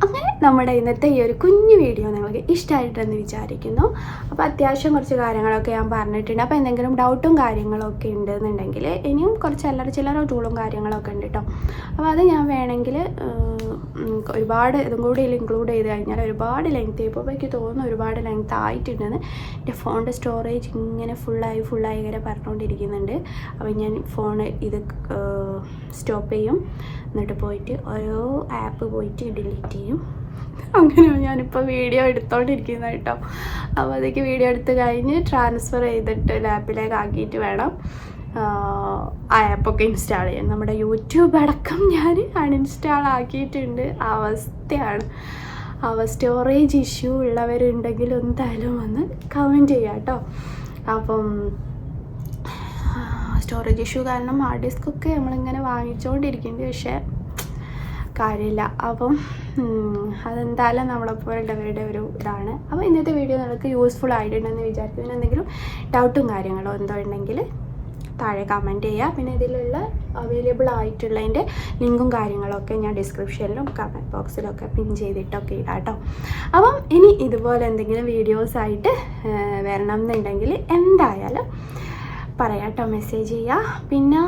അങ്ങനെ നമ്മുടെ ഇന്നത്തെ ഈ ഒരു കുഞ്ഞു വീഡിയോ നിങ്ങൾക്ക് ഇഷ്ടമായിട്ടെന്ന് വിചാരിക്കുന്നു. അപ്പോൾ അത്യാവശ്യം കുറച്ച് കാര്യങ്ങളൊക്കെ ഞാൻ പറഞ്ഞിട്ടുണ്ട്. അപ്പോൾ എന്തെങ്കിലും ഡൗട്ടും കാര്യങ്ങളൊക്കെ ഉണ്ടെന്നുണ്ടെങ്കിൽ ഇനിയും കുറച്ച് ചില്ലറ ടൂളും കാര്യങ്ങളൊക്കെ ഉണ്ട് കേട്ടോ. അപ്പോൾ അത് ഞാൻ വേണമെങ്കിൽ ഒരുപാട് ഇതും കൂടി ഇൻക്ലൂഡ് ചെയ്ത് കഴിഞ്ഞാൽ ഒരുപാട് ലെങ്ത് ആയിപ്പോൾ എനിക്ക് തോന്നുന്നു ഒരുപാട് ലെങ്ത് ആയിട്ടുണ്ടെന്ന്. എൻ്റെ ഫോണിൻ്റെ സ്റ്റോറേജ് ഇങ്ങനെ ഫുള്ളായി ഇങ്ങനെ പറഞ്ഞുകൊണ്ടിരിക്കുന്നുണ്ട്. അപ്പോൾ ഞാൻ ഫോൺ ഇത് സ്റ്റോപ്പ് ചെയ്യും, എന്നിട്ട് പോയിട്ട് ഓരോ ആപ്പ് പോയിട്ട് ഡിലീറ്റ് ചെയ്യും. അങ്ങനെ ഞാനിപ്പോൾ വീഡിയോ എടുത്തോണ്ടിരിക്കുന്നത് കേട്ടോ. അപ്പോൾ അതൊക്കെ വീഡിയോ എടുത്ത് കഴിഞ്ഞ് ട്രാൻസ്ഫർ ചെയ്തിട്ട് ലാപ്പിലേക്ക് ആക്കിയിട്ട് വേണം ആ ആപ്പൊക്കെ ഇൻസ്റ്റാൾ ചെയ്യാൻ. നമ്മുടെ യൂട്യൂബ് അടക്കം ഞാൻ അൺഇൻസ്റ്റാൾ ആക്കിയിട്ടുണ്ട്. അവസ്ഥയാണ്. സ്റ്റോറേജ് ഇഷ്യൂ ഉള്ളവരുണ്ടെങ്കിൽ എന്തായാലും വന്ന് കമൻറ്റ് ചെയ്യാം കേട്ടോ. അപ്പം സ്റ്റോറേജ് ഇഷ്യൂ കാരണം ഹാർഡ് ഡിസ്കൊക്കെ നമ്മളിങ്ങനെ വാങ്ങിച്ചുകൊണ്ടിരിക്കുന്നുണ്ട്, പക്ഷേ കാര്യമില്ല. അപ്പം അതെന്തായാലും നമ്മളെപ്പോലുള്ളവരുടെ ഒരു ഇതാണ്. അപ്പോൾ ഇന്നത്തെ വീഡിയോ നിങ്ങൾക്ക് യൂസ്ഫുൾ ആയിട്ടുണ്ടെന്ന് വിചാരിക്കുന്നു. എന്തെങ്കിലും ഡൗട്ടും കാര്യങ്ങളോ എന്തോ ഉണ്ടെങ്കിൽ താഴെ കമൻറ്റ് ചെയ്യുക. പിന്നെ ഇതിലുള്ള അവൈലബിൾ ആയിട്ടുള്ളതിൻ്റെ ലിങ്കും കാര്യങ്ങളൊക്കെ ഞാൻ ഡിസ്ക്രിപ്ഷനിലും കമൻറ്റ് ബോക്സിലൊക്കെ പിൻ ചെയ്തിട്ടൊക്കെ ഇടാം കേട്ടോ. അപ്പം ഇനി ഇതുപോലെ എന്തെങ്കിലും വീഡിയോസായിട്ട് വരണം എന്നുണ്ടെങ്കിൽ എന്തായാലും പറയാം കേട്ടോ, മെസ്സേജ് ചെയ്യുക. പിന്നെ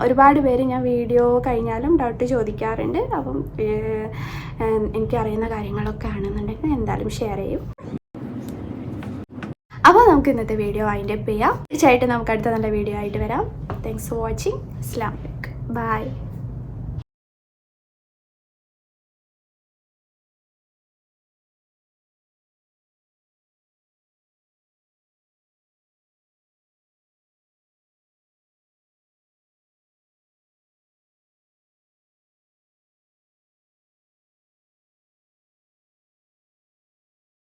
ഒരുപാട് പേര് ഞാൻ വീഡിയോ കഴിഞ്ഞാലും ഡൗട്ട് ചോദിക്കാറുണ്ട്. അപ്പം എനിക്കറിയുന്ന കാര്യങ്ങളൊക്കെ ആണെന്നുണ്ടെങ്കിൽ എന്തായാലും ഷെയർ ചെയ്യും. അപ്പോൾ നമുക്ക് ഇന്നത്തെ വീഡിയോ വൈൻഡ് അപ്പ് ചെയ്യാം. തീർച്ചയായിട്ടും നമുക്ക് അടുത്ത നല്ല വീഡിയോ ആയിട്ട് വരാം. Thanks for watching. അസ്സലാമു അലൈക്കും. ബൈ.